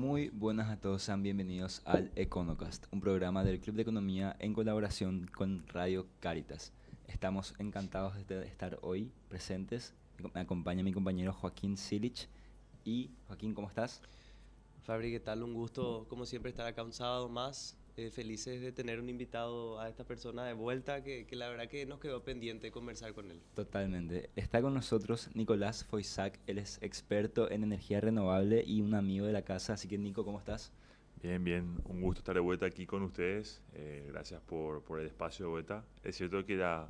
Muy buenas a todos, sean bienvenidos al Econocast, un programa del Club de Economía en colaboración con Radio Caritas. Estamos encantados de estar hoy presentes. Me acompaña mi compañero Joaquín Silich. Y Joaquín, ¿cómo estás? Fabri, ¿qué tal? Un gusto, como siempre, estar acá un sábado más. Felices de tener un invitado a esta persona de vuelta que la verdad que nos quedó pendiente conversar con él. Totalmente. Está con nosotros Nicolás Foisac, él es experto en energía renovable y un amigo de la casa. Así que Nico, ¿cómo estás? Bien, bien, un gusto estar de vuelta aquí con ustedes. Gracias por el espacio de vuelta. Es cierto que la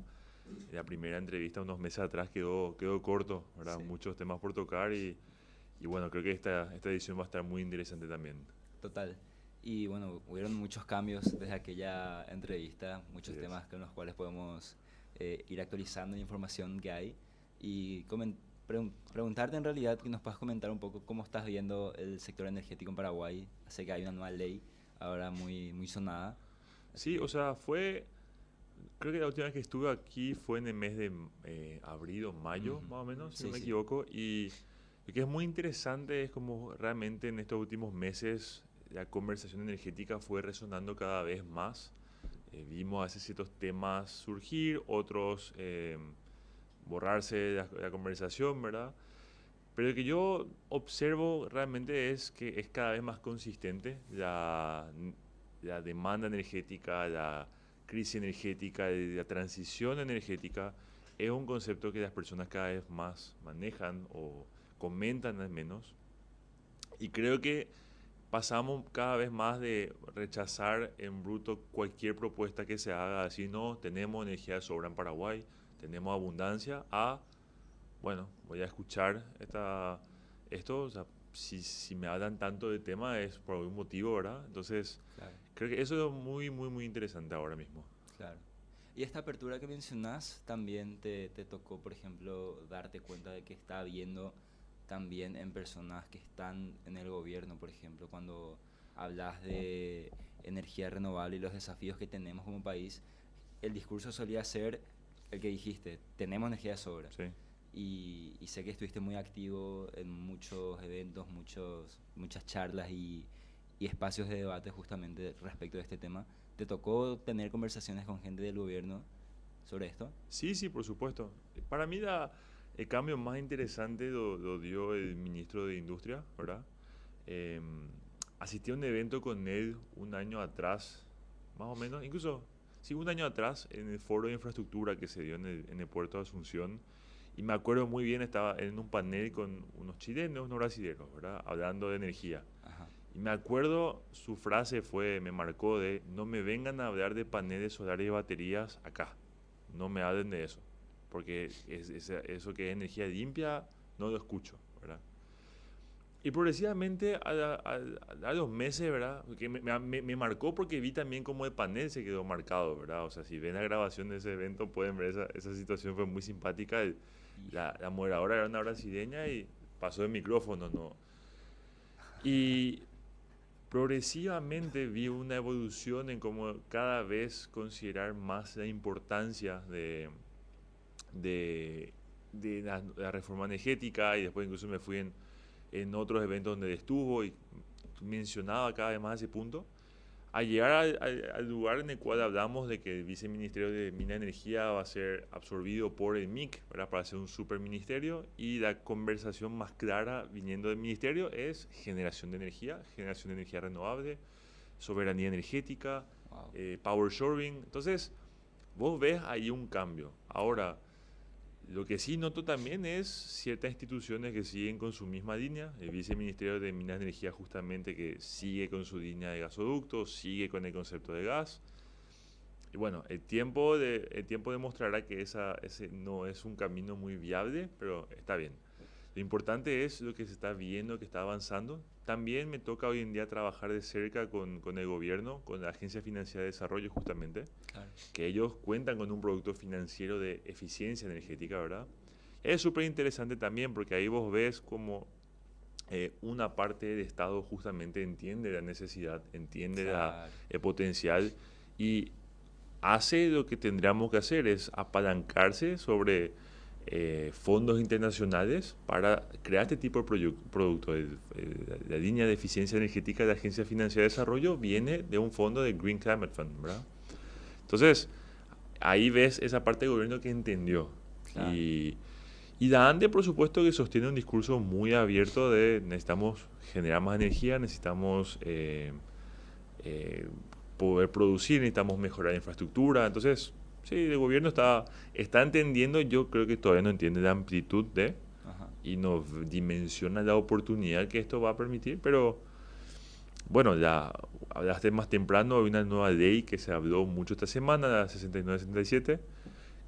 primera entrevista unos meses atrás quedó corto, ¿verdad? Sí. Muchos temas por tocar y bueno, creo que esta edición va a estar muy interesante también. Total. Y bueno, hubieron muchos cambios desde aquella entrevista, muchos Así es. temas con los cuales podemos ir actualizando la información que hay y preguntarte en realidad que nos puedas comentar un poco cómo estás viendo el sector energético en Paraguay. Sé que hay una nueva ley ahora muy sonada, así Sí, o que sea, creo que la última vez que estuve aquí fue en el mes de abril o mayo, ujú. más o menos, si no Sí, me sí, equivoco. Y lo que es muy interesante es como realmente en estos últimos meses la conversación energética fue resonando cada vez más. Vimos a veces ciertos temas surgir, otros borrarse de la conversación, ¿verdad? Pero lo que yo observo realmente es que es cada vez más consistente la demanda energética, la crisis energética, la transición energética. Es un concepto que las personas cada vez más manejan o comentan al menos. Y creo que pasamos cada vez más de rechazar en bruto cualquier propuesta que se haga, decir, no, tenemos energía de sobra en Paraguay, tenemos abundancia, a, bueno, voy a escuchar esto, o sea, si me hablan tanto de tema es por algún motivo, ¿verdad? Entonces, claro, creo que eso es muy interesante ahora mismo. claro. Y esta apertura que mencionas también te tocó, por ejemplo, darte cuenta de que está habiendo también en personas que están en el gobierno, por ejemplo, cuando hablas de energía renovable y los desafíos que tenemos como país, el discurso solía ser el que dijiste, tenemos energía de sobra. Sí. Y sé que estuviste muy activo en muchos eventos, muchas charlas y espacios de debate justamente respecto de este tema. ¿Te tocó tener conversaciones con gente del gobierno sobre esto? Sí, sí, por supuesto. Para mí el cambio más interesante lo dio el ministro de Industria, ¿verdad? Eh, Asistí a un evento con él un año atrás, más o menos, incluso, sí, un año atrás, en el foro de infraestructura que se dio en el puerto de Asunción. Y me acuerdo muy bien, estaba en un panel con unos chilenos, unos brasileños, ¿verdad? Hablando de energía. Ajá. Y me acuerdo, su frase me marcó de, no me vengan a hablar de paneles solares y baterías acá. No me hablen de eso. Porque eso que es energía limpia, no lo escucho, ¿verdad? Y progresivamente a los meses, ¿verdad? Que me marcó porque vi también cómo el panel se quedó marcado, ¿verdad? O sea, si ven la grabación de ese evento pueden ver esa situación fue muy simpática. Y, La moderadora era una brasileña y pasó el micrófono, ¿no? Y progresivamente vi una evolución en cómo cada vez considerar más la importancia de, de la reforma energética y después incluso me fui en otros eventos donde estuvo y mencionaba cada vez más ese punto, a llegar al lugar en el cual hablamos de que el viceministerio de Mina y Energía va a ser absorbido por el MIC, ¿verdad? Para ser un superministerio y la conversación más clara viniendo del ministerio es generación de energía renovable, soberanía energética, wow, power shoring. Entonces, vos ves ahí un cambio. claro. Ahora, lo que sí noto también es ciertas instituciones que siguen con su misma línea. El viceministerio de Minas y Energía justamente que sigue con su línea de gasoductos, sigue con el concepto de gas. Y bueno, el tiempo demostrará que ese no es un camino muy viable, pero está bien. Lo importante es lo que se está viendo, que está avanzando. También me toca hoy en día trabajar de cerca con el gobierno, con la Agencia Financiera de Desarrollo justamente, Claro. que ellos cuentan con un producto financiero de eficiencia energética, ¿verdad? Es súper interesante también porque ahí vos ves como una parte del Estado justamente entiende la necesidad, entiende Claro. el potencial y hace lo que tendríamos que hacer, es apalancarse sobre fondos internacionales para crear este tipo de producto. La línea de eficiencia energética de la Agencia Financiera de Desarrollo viene de un fondo de Green Climate Fund, ¿verdad? Entonces, ahí ves esa parte del gobierno que entendió. Claro. Y la ANDE, por supuesto, que sostiene un discurso muy abierto de necesitamos generar más energía, necesitamos poder producir, necesitamos mejorar la infraestructura. Entonces, sí, el gobierno está entendiendo, yo creo que todavía no entiende la amplitud Ajá. y no dimensiona la oportunidad que esto va a permitir, pero bueno, ya hablaste más temprano, hay una nueva ley que se habló mucho esta semana, la 69-67,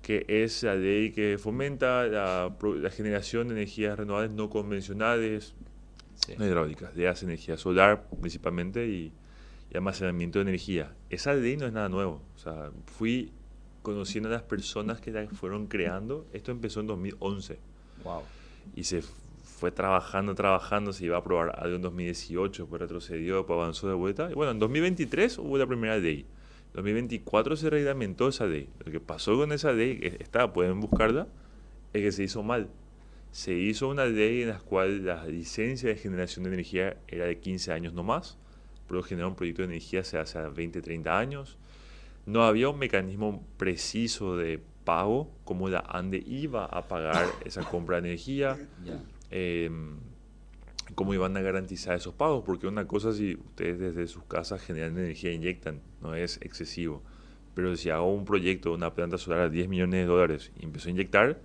que es la ley que fomenta la generación de energías renovables no convencionales, Sí. no hidráulicas, de energía solar principalmente y almacenamiento de energía. Esa ley no es nada nuevo, o sea, fui conociendo a las personas que la fueron creando, esto empezó en 2011 Wow. y se fue trabajando, se iba a aprobar algo en 2018, pues retrocedió, después avanzó de vuelta. Y bueno, en 2023 hubo la primera ley. En 2024 se reglamentó esa ley. Lo que pasó con esa ley, pueden buscarla, es que se hizo mal. Se hizo una ley en la cual la licencia de generación de energía era de 15 años no más, pero generar un proyecto de energía se hace a 20, 30 años. No había un mecanismo preciso de pago, como la ANDE iba a pagar esa compra de energía. Ya. Cómo iban a garantizar esos pagos, porque una cosa si ustedes desde sus casas generan energía e inyectan, no es excesivo, pero si hago un proyecto de una planta solar a 10 millones de dólares y empiezo a inyectar,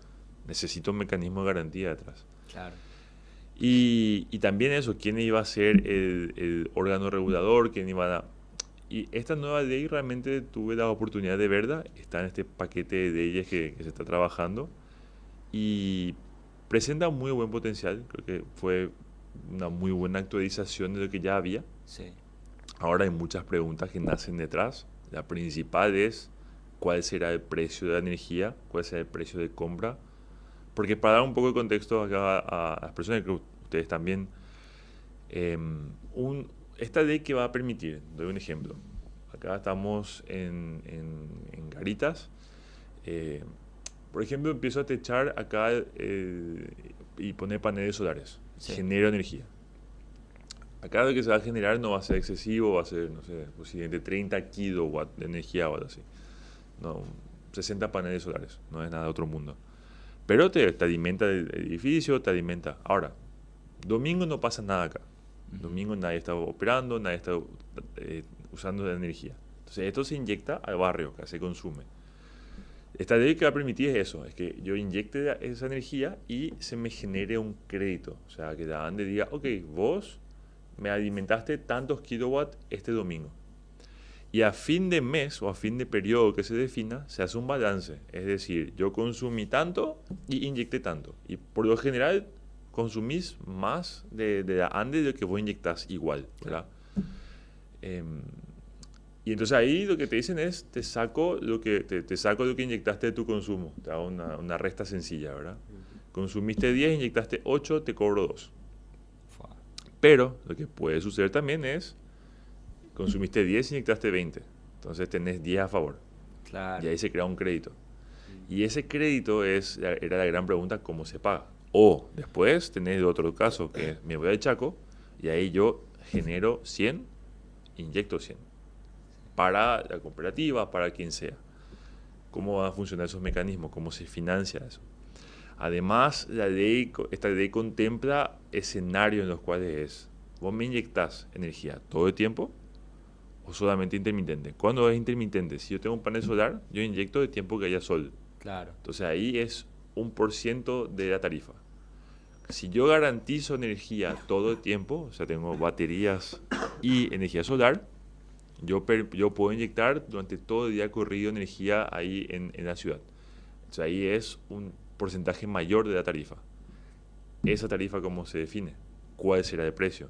necesito un mecanismo de garantía detrás. Claro. Y también eso, quién iba a ser el órgano regulador, quién iba a... Y esta nueva ley realmente tuve la oportunidad de verla, está en este paquete de leyes que se está trabajando y presenta muy buen potencial, creo que fue una muy buena actualización de lo que ya había. Sí. Ahora hay muchas preguntas que nacen detrás. La principal es cuál será el precio de la energía, cuál será el precio de compra. Porque para dar un poco de contexto acá a las personas, que ustedes también, esta ley que va a permitir, doy un ejemplo. Acá estamos en Garitas. Por ejemplo, empiezo a techar acá y poner paneles solares. Sí. Genero energía. Acá lo que se va a generar no va a ser excesivo, va a ser, no sé, posiblemente 30 kilowatts de energía o algo así. No, 60 paneles solares, no es nada de otro mundo. Pero te alimenta el edificio, te alimenta. Ahora, domingo no pasa nada acá. Domingo nadie está operando, nadie está usando la energía. Entonces esto se inyecta al barrio, que se consume. Esta ley que va a permitir es eso, es que yo inyecte esa energía y se me genere un crédito. O sea, que la ANDE diga, ok, vos me alimentaste tantos kilowatts este domingo. Y a fin de mes o a fin de periodo que se defina, se hace un balance. Es decir, yo consumí tanto y inyecté tanto. Y por lo general, consumís más de la ANDE de lo que vos inyectás igual, ¿verdad? Y entonces ahí lo que te dicen es, te saco lo que inyectaste de tu consumo. Te hago una resta sencilla, ¿verdad? Consumiste 10, inyectaste 8, te cobro 2. Pero lo que puede suceder también es, consumiste 10, inyectaste 20. Entonces tenés 10 a favor. Claro. Y ahí se crea un crédito. Y ese crédito era la gran pregunta, ¿cómo se paga? O después tenés otro caso, que es, me voy al Chaco y ahí yo genero 100, inyecto 100. Para la cooperativa, para quien sea. ¿Cómo van a funcionar esos mecanismos? ¿Cómo se financia eso? Además, esta ley contempla escenarios en los cuales vos me inyectás energía todo el tiempo o solamente intermitente. ¿Cuándo es intermitente? Si yo tengo un panel solar, yo inyecto el tiempo que haya sol. Claro. Entonces ahí es 1% de la tarifa. Si yo garantizo energía todo el tiempo, o sea, tengo baterías y energía solar, yo puedo inyectar durante todo el día corrido energía ahí en la ciudad. Entonces ahí es un porcentaje mayor de la tarifa. Esa tarifa, ¿cómo se define? ¿Cuál será el precio?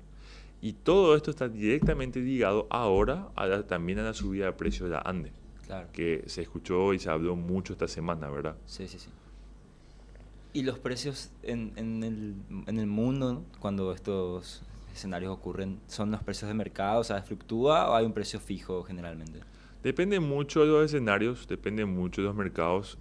Y todo esto está directamente ligado ahora también a la subida de precio de la ANDE. Claro. Que se escuchó y se habló mucho esta semana, ¿verdad? Sí, sí, sí. ¿Y los precios en el mundo, ¿no? Cuando estos escenarios ocurren, son los precios de mercado? O sea, ¿fluctúa o hay un precio fijo generalmente? Depende mucho de los escenarios, depende mucho de los mercados.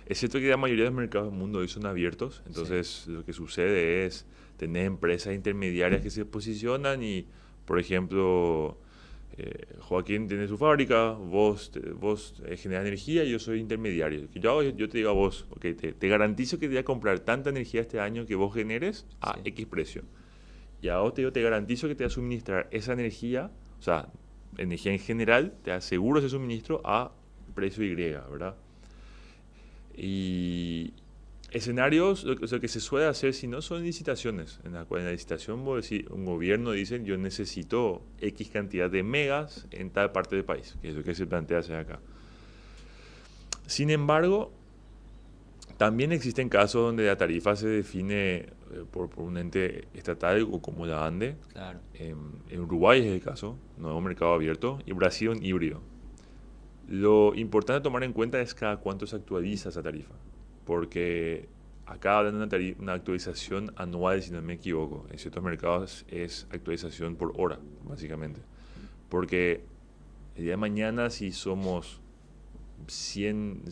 Es cierto que la mayoría de los mercados del mundo hoy son abiertos, entonces lo que sucede es tener empresas intermediarias que se posicionan y, por ejemplo, Joaquín tiene su fábrica, vos generas energía y yo soy intermediario. Lo que yo hago, yo te digo a vos, okay, te garantizo que te voy a comprar tanta energía este año que vos generes a X precio. Y a vos te digo, te garantizo que te voy a suministrar esa energía, o sea, energía en general, te aseguro ese suministro a precio Y, ¿verdad? Y escenarios, lo que se suele hacer, si no, son licitaciones, en la cual en la licitación un gobierno dice, yo necesito X cantidad de megas en tal parte del país, que es lo que se plantea hacer acá. Sin embargo, también existen casos donde la tarifa se define por un ente estatal o como la ANDE. Claro. En Uruguay es el caso, no es un mercado abierto, y Brasil un híbrido. Lo importante a tomar en cuenta es cada cuánto se actualiza esa tarifa, porque acá hablan de una actualización anual, si no me equivoco. En ciertos mercados es actualización por hora, básicamente. Porque el día de mañana, si somos 100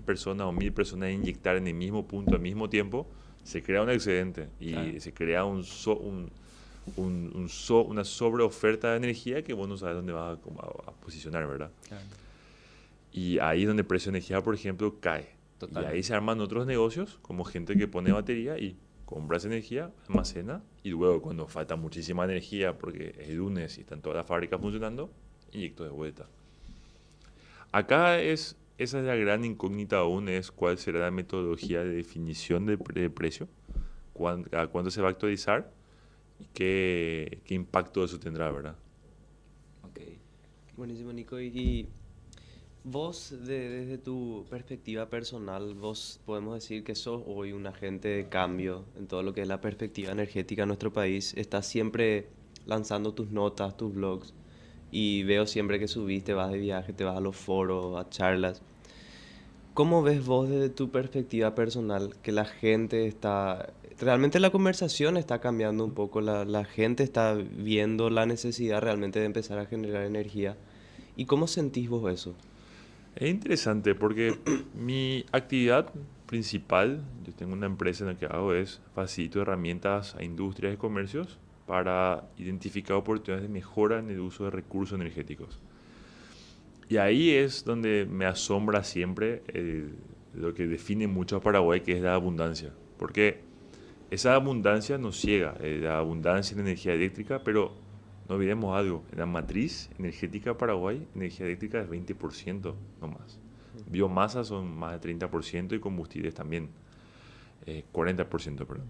personas o 1000 personas a inyectar en el mismo punto al mismo tiempo, se crea un excedente y se crea una sobreoferta de energía que vos no sabes dónde vas a posicionar, ¿verdad? Claro. Y ahí es donde el precio de energía, por ejemplo, cae. Total. Y ahí se arman otros negocios, como gente que pone batería y compra esa energía, almacena, y luego cuando falta muchísima energía, porque es lunes y están todas las fábricas funcionando, inyecto de vuelta. Acá esa es la gran incógnita aún, es cuál será la metodología de definición de precio, a cuándo se va a actualizar y qué impacto eso tendrá, ¿verdad? Okay. Buenísimo, Nico. Y vos, desde tu perspectiva personal, vos podemos decir que sos hoy un agente de cambio en todo lo que es la perspectiva energética en nuestro país. Estás siempre lanzando tus notas, tus blogs, y veo siempre que subís, te vas de viaje, te vas a los foros, a charlas. ¿Cómo ves vos desde tu perspectiva personal que la gente está... Realmente la conversación está cambiando un poco, la gente está viendo la necesidad realmente de empezar a generar energía? ¿Y cómo sentís vos eso? Es interesante porque mi actividad principal, yo tengo una empresa en la que hago es facilito herramientas a industrias y comercios para identificar oportunidades de mejora en el uso de recursos energéticos. Y ahí es donde me asombra siempre lo que define mucho a Paraguay, que es la abundancia. Porque esa abundancia nos ciega, la abundancia en energía eléctrica, pero no olvidemos algo, en la matriz energética de Paraguay, energía eléctrica es 20% no más. Biomasa son más de 30% y combustibles también, 40%, perdón.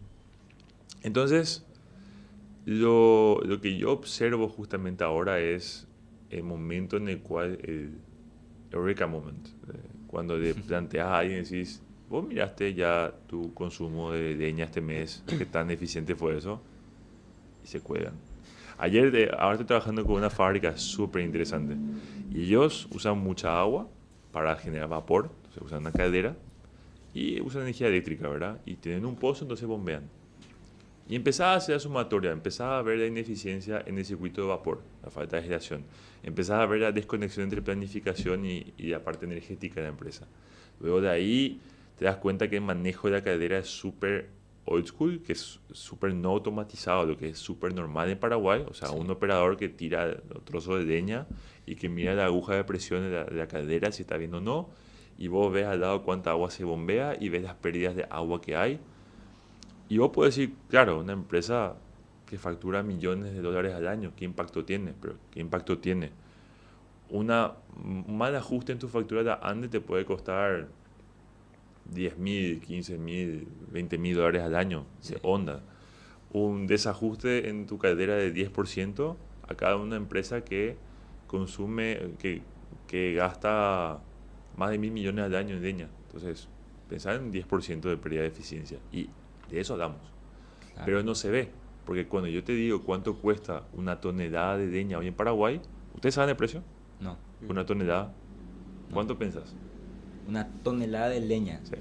Entonces, lo que yo observo justamente ahora es el momento en el cual, el Eureka Moment, cuando le planteas a alguien y decís, vos miraste ya tu consumo de leña este mes, qué tan eficiente fue eso, y se cuelgan. Ahora estoy trabajando con una fábrica súper interesante y ellos usan mucha agua para generar vapor, entonces usan una caldera y usan energía eléctrica, ¿verdad? Y tienen un pozo, entonces bombean. Y empezaba a hacer la sumatoria, empezaba a ver la ineficiencia en el circuito de vapor, la falta de generación. Empezaba a ver la desconexión entre planificación y la parte energética de la empresa. Luego de ahí te das cuenta que el manejo de la caldera es súper old school, que es súper no automatizado, lo que es súper normal en Paraguay. O sea, un operador que tira trozos de leña y que mira la aguja de presión de la caldera si está bien o no. Y vos ves al lado cuánta agua se bombea y ves las pérdidas de agua que hay. Y vos podés decir, claro, una empresa que factura millones de dólares al año, ¿qué impacto tiene? Pero ¿qué impacto tiene? Un mal ajuste en tu factura de ANDE te puede costar 10.000, 15.000, 20.000 dólares al año de onda. Un desajuste en tu caldera de 10% a cada una empresa que consume, que gasta más de 1.000 millones al año en leña. Entonces, pensar en un 10% de pérdida de eficiencia. Y de eso hablamos. Claro. Pero no se ve. Porque cuando yo te digo cuánto cuesta una tonelada de leña hoy en Paraguay, ¿ustedes saben el precio? No. Una tonelada. ¿Cuánto pensás? Una tonelada de leña. Sí.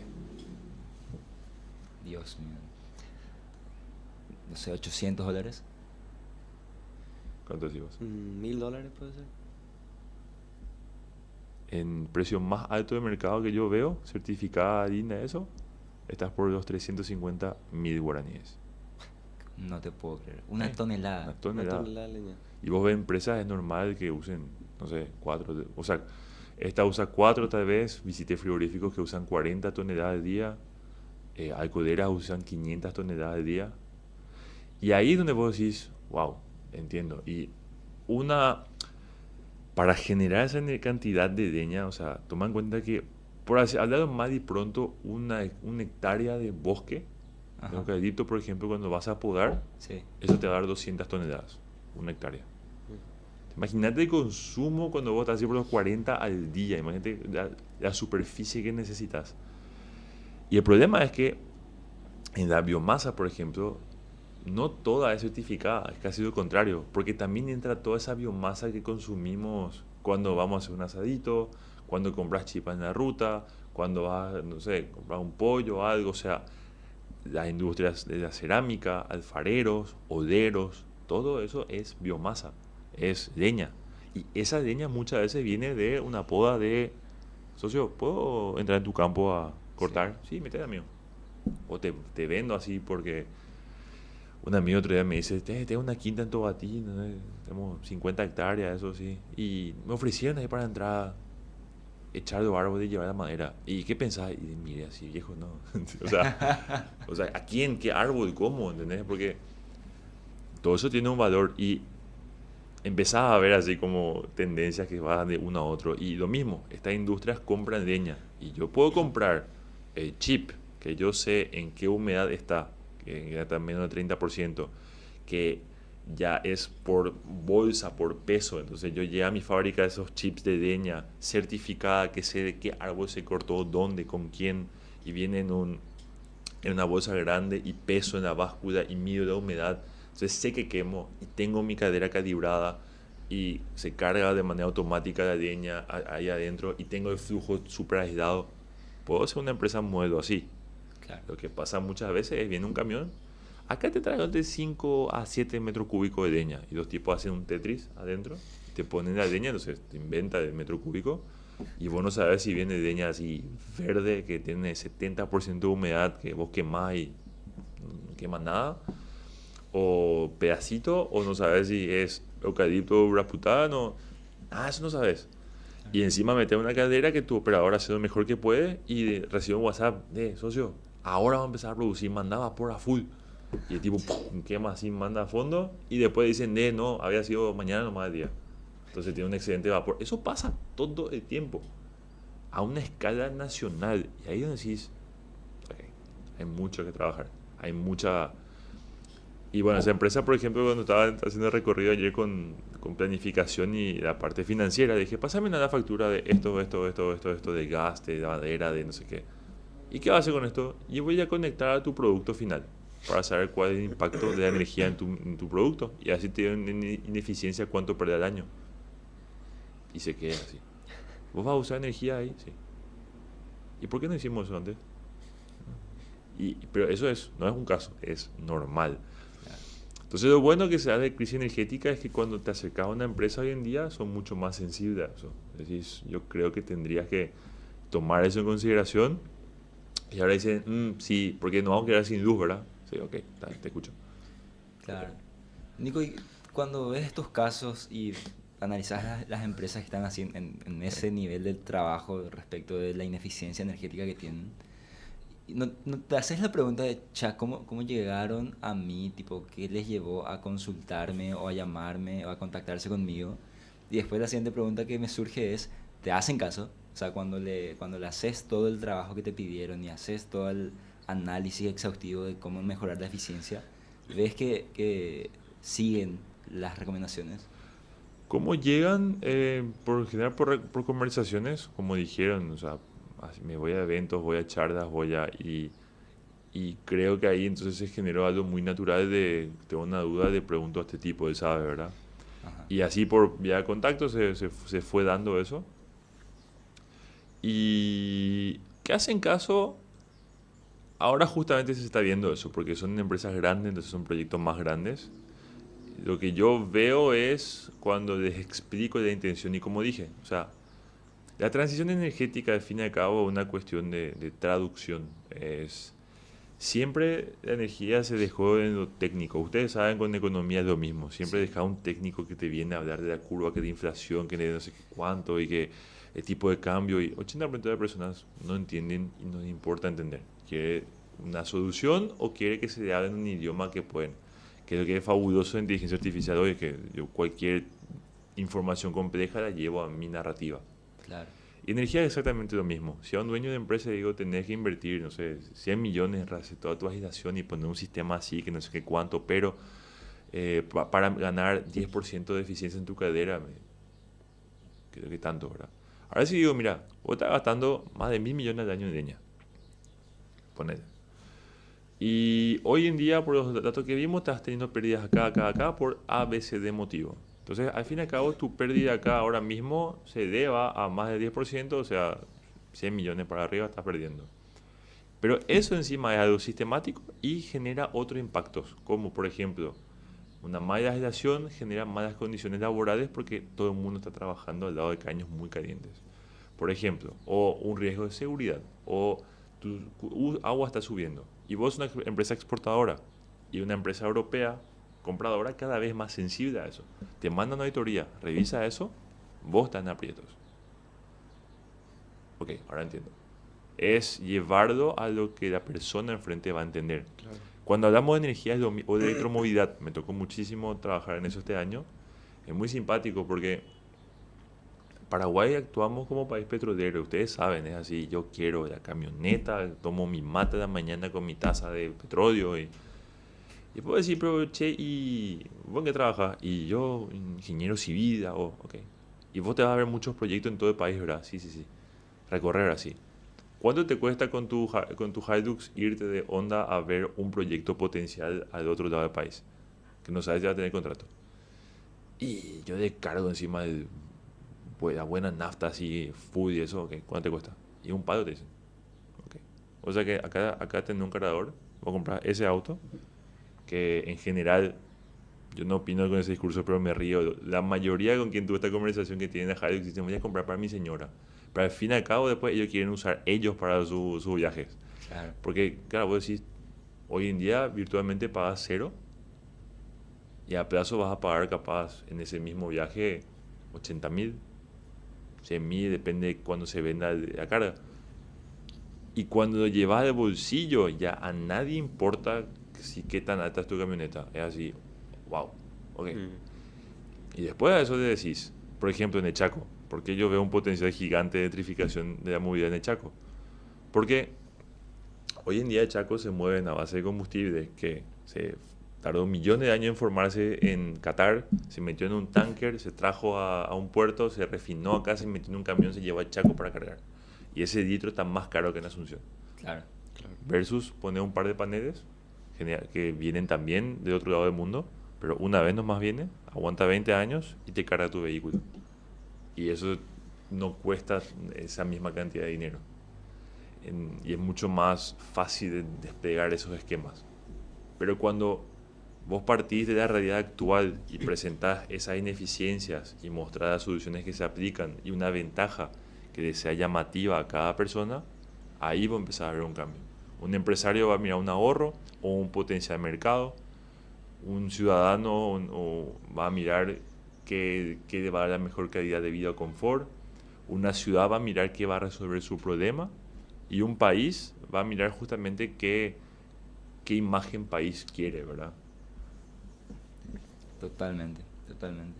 Dios mío. No sé, $800. ¿Cuánto decís vos? $1.000 puede ser. en precio más alto de mercado que yo veo, certificada digna de eso, estás por los 350.000 guaraníes. No te puedo creer. Una Una tonelada. Una tonelada. tonelada de leña. Y vos ves empresas, es normal que usen, no sé, 4. O sea, esta usa 4 tal vez. Visité frigoríficos que usan 40 toneladas al día. Alcoderas usan 500 toneladas al día. Y ahí es donde vos decís, wow, entiendo. Y para generar esa cantidad de leña, o sea, toma en cuenta que, por hablar más y pronto, una hectárea de bosque, de Ajá. eucalipto, por ejemplo, cuando vas a podar, Sí. eso te va a dar 200 toneladas, una hectárea. Imagínate el consumo cuando vos estás así por los 40 al día. Imagínate la superficie que necesitas. Y el problema es que en la biomasa, por ejemplo, no toda es certificada, es casi lo contrario, porque también entra toda esa biomasa que consumimos cuando vamos a hacer un asadito, cuando compras chipa en la ruta, cuando vas, no sé, comprar un pollo o algo, o sea, las industrias de la cerámica, alfareros, oleros, todo eso es biomasa, es leña. Y esa leña muchas veces viene de una poda de, socio, ¿puedo entrar en tu campo a cortar? Sí, métete, amigo. O te vendo así porque un amigo otro día me dice, tengo una quinta en Tobatí, ¿no? Tenemos 50 hectáreas, eso sí. Y me ofrecieron ahí para entrar, echar los árboles y llevar la madera. ¿Y qué pensás? Y mire, así viejo, no. o sea, ¿a quién? ¿Qué árbol? ¿Cómo? ¿Entendés? Porque todo eso tiene un valor y empezás a ver así como tendencias que van de uno a otro. Y lo mismo, estas industrias compran leña. Y yo puedo comprar el chip, que yo sé en qué humedad está, que ya está menos del 30%, que ya es por bolsa, por peso. Entonces yo llego a mi fábrica de esos chips de leña certificada, que sé de qué árbol se cortó, dónde, con quién, y viene en una bolsa grande y peso en la báscula y mido la humedad. Entonces sé que quemo y tengo mi cadera calibrada y se carga de manera automática la leña ahí adentro y tengo el flujo súper aislado. Puedo ser una empresa modelo así. Claro. Lo que pasa muchas veces es viene un camión, acá te traen de 5 a 7 metros cúbicos de leña y los tipos hacen un Tetris adentro, te ponen la leña, entonces te inventa el metro cúbico y vos no sabes si viene leña así verde que tiene 70% de humedad que vos quemás y no quema nada, o pedacito, o no sabes si es eucalipto rasputano, nada, eso no sabes. Y encima meter una caldera que tu operador hace lo mejor que puede y recibe un WhatsApp de socio, ahora va a empezar a producir, manda vapor a full. Y el tipo ¡pum! Quema así, manda a fondo y después dicen, no, había sido mañana nomás el día. Entonces tiene un excedente de vapor. Eso pasa todo el tiempo, a una escala nacional. Y ahí donde decís, okay, hay mucho que trabajar, hay mucha... Y bueno, esa empresa, por ejemplo, cuando estaba haciendo el recorrido ayer con planificación y la parte financiera, dije, pásame la factura de esto, de gas, de madera, de no sé qué. ¿Y qué vas a hacer con esto? Y voy a conectar a tu producto final para saber cuál es el impacto de la energía en tu producto. Y así te dio ineficiencia cuánto perder al año. Y se queda así. ¿Vos vas a usar energía ahí? Sí. ¿Y por qué no hicimos eso antes? Pero eso no es un caso, es normal. Entonces lo bueno que se da de crisis energética es que cuando te acercas a una empresa hoy en día son mucho más sensibles a eso. Es decir, yo creo que tendrías que tomar eso en consideración. Y ahora dicen, sí, porque nos vamos a quedar sin luz, ¿verdad? Sí, ok, te escucho. Claro. Nico, y cuando ves estos casos y analizas las empresas que están así en ese nivel del trabajo respecto de la ineficiencia energética que tienen, ¿no te haces la pregunta de, ¿cómo llegaron a mí? Tipo, ¿qué les llevó a consultarme o a llamarme o a contactarse conmigo? Y después la siguiente pregunta que me surge es, ¿te hacen caso? O sea, cuando le haces todo el trabajo que te pidieron y haces todo el análisis exhaustivo de cómo mejorar la eficiencia, ¿ves que siguen las recomendaciones? ¿Cómo llegan? Por general por conversaciones, como dijeron, o sea, me voy a eventos, voy a charlas, y creo que ahí entonces se generó algo muy natural tengo una duda, de pregunto a este tipo, él sabe, ¿verdad? Ajá. Y así por vía de contacto se fue dando eso. Y que hacen caso, ahora justamente se está viendo eso, porque son empresas grandes, entonces son proyectos más grandes. Lo que yo veo es cuando les explico la intención y como dije, o sea, La transición energética, al fin y al cabo, es una cuestión de traducción. Siempre la energía se dejó en lo técnico. Ustedes saben, con economía es lo mismo. Siempre Sí, deja un técnico que te viene a hablar de la curva, que de inflación, que de no sé qué cuánto, y que el tipo de cambio. Y 80% de las personas no entienden y no les importa entender. Quiere una solución o quiere que se le hable en un idioma que pueden. Que es lo que es fabuloso en inteligencia artificial hoy, es que yo cualquier información compleja la llevo a mi narrativa. claro. Y energía es exactamente lo mismo. Si a un dueño de empresa le digo, tenés que invertir, no sé, 100 millones en hacer toda tu agitación y poner un sistema así, que no sé qué cuánto, pero para ganar 10% de eficiencia en tu cadera, creo que tanto, ¿verdad? Ahora sí digo, mira, vos estás gastando más de 1.000 millones al año en leña. Ponele. Y hoy en día, por los datos que vimos, estás teniendo pérdidas acá, acá, acá, por A, B, C, D motivo. Entonces, al fin y al cabo, tu pérdida acá ahora mismo se deba a más del 10%, o sea, 100 millones para arriba estás perdiendo. Pero eso encima es algo sistemático y genera otros impactos, como por ejemplo, una mala legislación genera malas condiciones laborales porque todo el mundo está trabajando al lado de caños muy calientes. Por ejemplo, o un riesgo de seguridad, o tu agua está subiendo. Y vos una empresa exportadora y una empresa europea compradora cada vez más sensible a eso. Te mandan una auditoría, revisa eso, vos estás en aprietos. Ok, ahora entiendo. Es llevarlo a lo que la persona enfrente va a entender. Claro. Cuando hablamos de energía o de electromovilidad, me tocó muchísimo trabajar en eso este año. Es muy simpático porque Paraguay actuamos como país petrolero, ustedes saben, es así, yo quiero la camioneta, tomo mi mate de la mañana con mi taza de petróleo y puedo decir, pero che, ¿y vos en qué trabajas? Y yo, ingeniero civil, ok. Y vos te vas a ver muchos proyectos en todo el país, ¿verdad? Sí, sí, sí. Recorrer así. ¿Cuánto te cuesta con tu Hilux irte de Honda a ver un proyecto potencial al otro lado del país? Que no sabes si va a tener contrato. Y yo de cargo encima de la buena nafta así, food y eso, okay, ¿cuánto te cuesta? Y un palo te dicen. Okay. O sea que acá tenés un cargador, voy a comprar ese auto, que en general, yo no opino con ese discurso, pero me río. La mayoría con quien tuve esta conversación que tienen a Hilux dicen, voy a comprar para mi señora. Pero al fin y al cabo después ellos quieren usar ellos para sus viajes. Claro. Porque, claro, vos decís, hoy en día virtualmente pagas cero y a plazo vas a pagar capaz en ese mismo viaje 80.000, 100.000, depende de cuándo se venda la carga. Y cuando lo llevas de bolsillo, ya a nadie importa si qué tan alta es tu camioneta. Es así, wow, ok. Y después de eso le decís, por ejemplo en el Chaco, porque yo veo un potencial gigante de electrificación de la movilidad en el Chaco. Porque hoy en día el Chaco se mueve a base de combustible que se tardó millones de años en formarse en Qatar, se metió en un tanker, se trajo a un puerto, se refinó acá, se metió en un camión, se llevó al Chaco para cargar. Y ese litro está más caro que en Asunción. Claro. Claro. Versus poner un par de paneles que vienen también de otro lado del mundo, pero una vez nomás viene, aguanta 20 años y te carga tu vehículo. Y eso no cuesta esa misma cantidad de dinero. Y es mucho más fácil de desplegar esos esquemas. Pero cuando vos partís de la realidad actual y presentás esas ineficiencias y mostrás las soluciones que se aplican y una ventaja que le sea llamativa a cada persona, ahí va a empezar a ver un cambio. Un empresario va a mirar un ahorro o un potencial mercado, un ciudadano va a mirar qué le va a dar la mejor calidad de vida o confort, una ciudad va a mirar qué va a resolver su problema y un país va a mirar justamente qué imagen país quiere, ¿verdad? Totalmente, totalmente.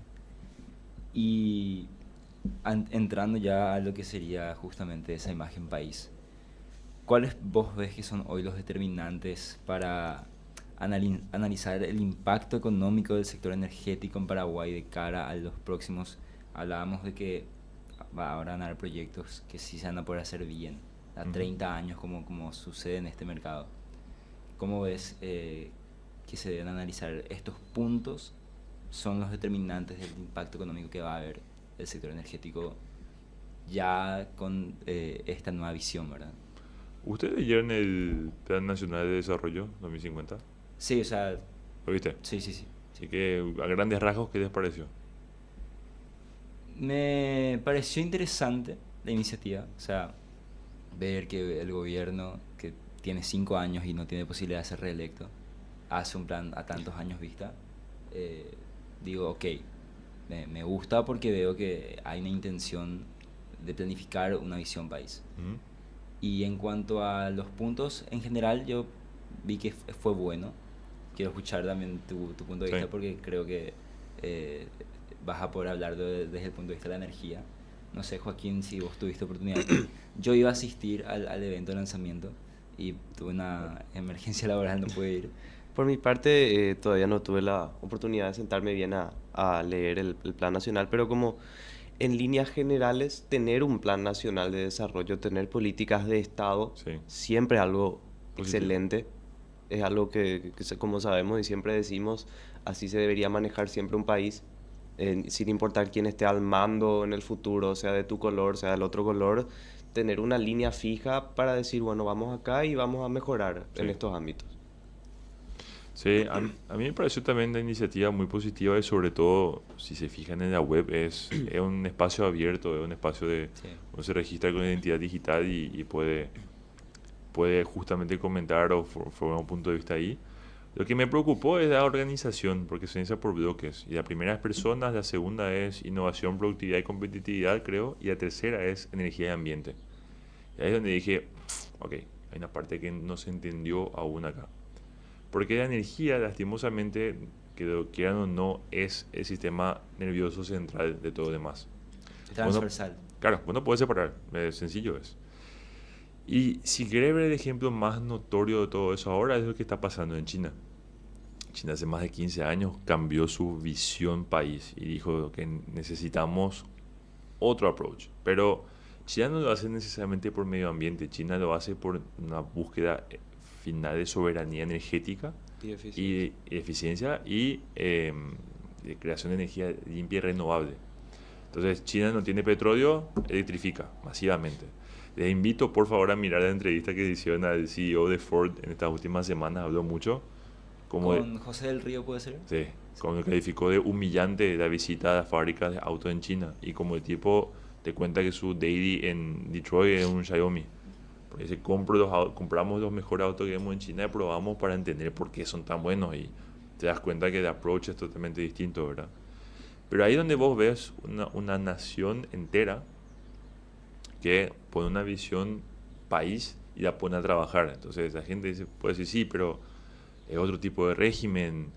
Y entrando ya a lo que sería justamente esa imagen país, ¿cuáles vos ves que son hoy los determinantes para analizar el impacto económico del sector energético en Paraguay de cara a los próximos? Hablábamos de que va a ganar proyectos que sí se van a poder hacer bien, a 30 años como sucede en este mercado. ¿Cómo ves que se deben analizar estos puntos? Son los determinantes del impacto económico que va a haber el sector energético ya con esta nueva visión, ¿verdad? ¿Ustedes leyeron el Plan Nacional de Desarrollo 2050? Sí, o sea, ¿Lo viste? sí, sí, sí. Así que a grandes rasgos, ¿qué les pareció? Me pareció interesante la iniciativa, o sea, ver que el gobierno que tiene 5 años y no tiene posibilidad de ser reelecto, hace un plan a tantos años vista, eh, digo, ok, me gusta porque veo que hay una intención de planificar una visión país. Ujú. Y en cuanto a los puntos, en general yo vi que fue bueno. Quiero escuchar también tu punto de Sí. vista porque creo que eh, vas a poder hablar desde el punto de vista de la energía. No sé, Joaquín, si vos tuviste oportunidad. Yo iba a asistir al evento de lanzamiento y tuve una emergencia laboral, no pude ir. Por mi parte, todavía no tuve la oportunidad de sentarme bien a leer el plan nacional, pero como en líneas generales, tener un plan nacional de desarrollo, tener políticas de Estado, Sí. siempre es algo Positivo. excelente. Es algo como sabemos y siempre decimos, así se debería manejar siempre un país, sin importar quién esté al mando en el futuro, sea de tu color, sea del otro color, tener una línea fija para decir, bueno, vamos acá y vamos a mejorar en Sí. estos ámbitos. Sí, a mí me pareció también la iniciativa muy positiva y sobre todo, si se fijan en la web, es un espacio abierto, es un espacio de, Sí. uno se registra con identidad digital y puede justamente comentar o formar un punto de vista ahí. Lo que me preocupó es la organización, porque se inicia por bloques. Y la primera es personas, la segunda es innovación, productividad y competitividad, creo, y la tercera es energía y ambiente. Y ahí es donde dije, ok, hay una parte que no se entendió aún acá. Porque la energía, lastimosamente, que lo quieran o no, es el sistema nervioso central de todo lo demás. Bueno, Transversal. claro, bueno, puede separar, sencillo es. Y si querés ver el ejemplo más notorio de todo eso ahora es lo que está pasando en China. China hace más de 15 años cambió su visión país y dijo que necesitamos otro approach. Pero China no lo hace necesariamente por medio ambiente, China lo hace por una búsqueda final de soberanía energética Y y eficiencia y de creación de energía limpia y renovable. Entonces, China no tiene petróleo, electrifica masivamente. Les invito por favor a mirar la entrevista que hicieron al CEO de Ford en estas últimas semanas, habló mucho, como Con José del Río puede ser. sí, como lo calificó de humillante la visita a las fábricas de autos en China y como el tipo te cuenta que su daily en Detroit es un Xiaomi. Porque dice, compramos los mejores autos que vemos en China y probamos para entender por qué son tan buenos y te das cuenta que el approach es totalmente distinto, ¿verdad? Pero ahí donde vos ves una nación entera que pone una visión país y la pone a trabajar. Entonces la gente dice, puede decir, sí, pero es otro tipo de régimen,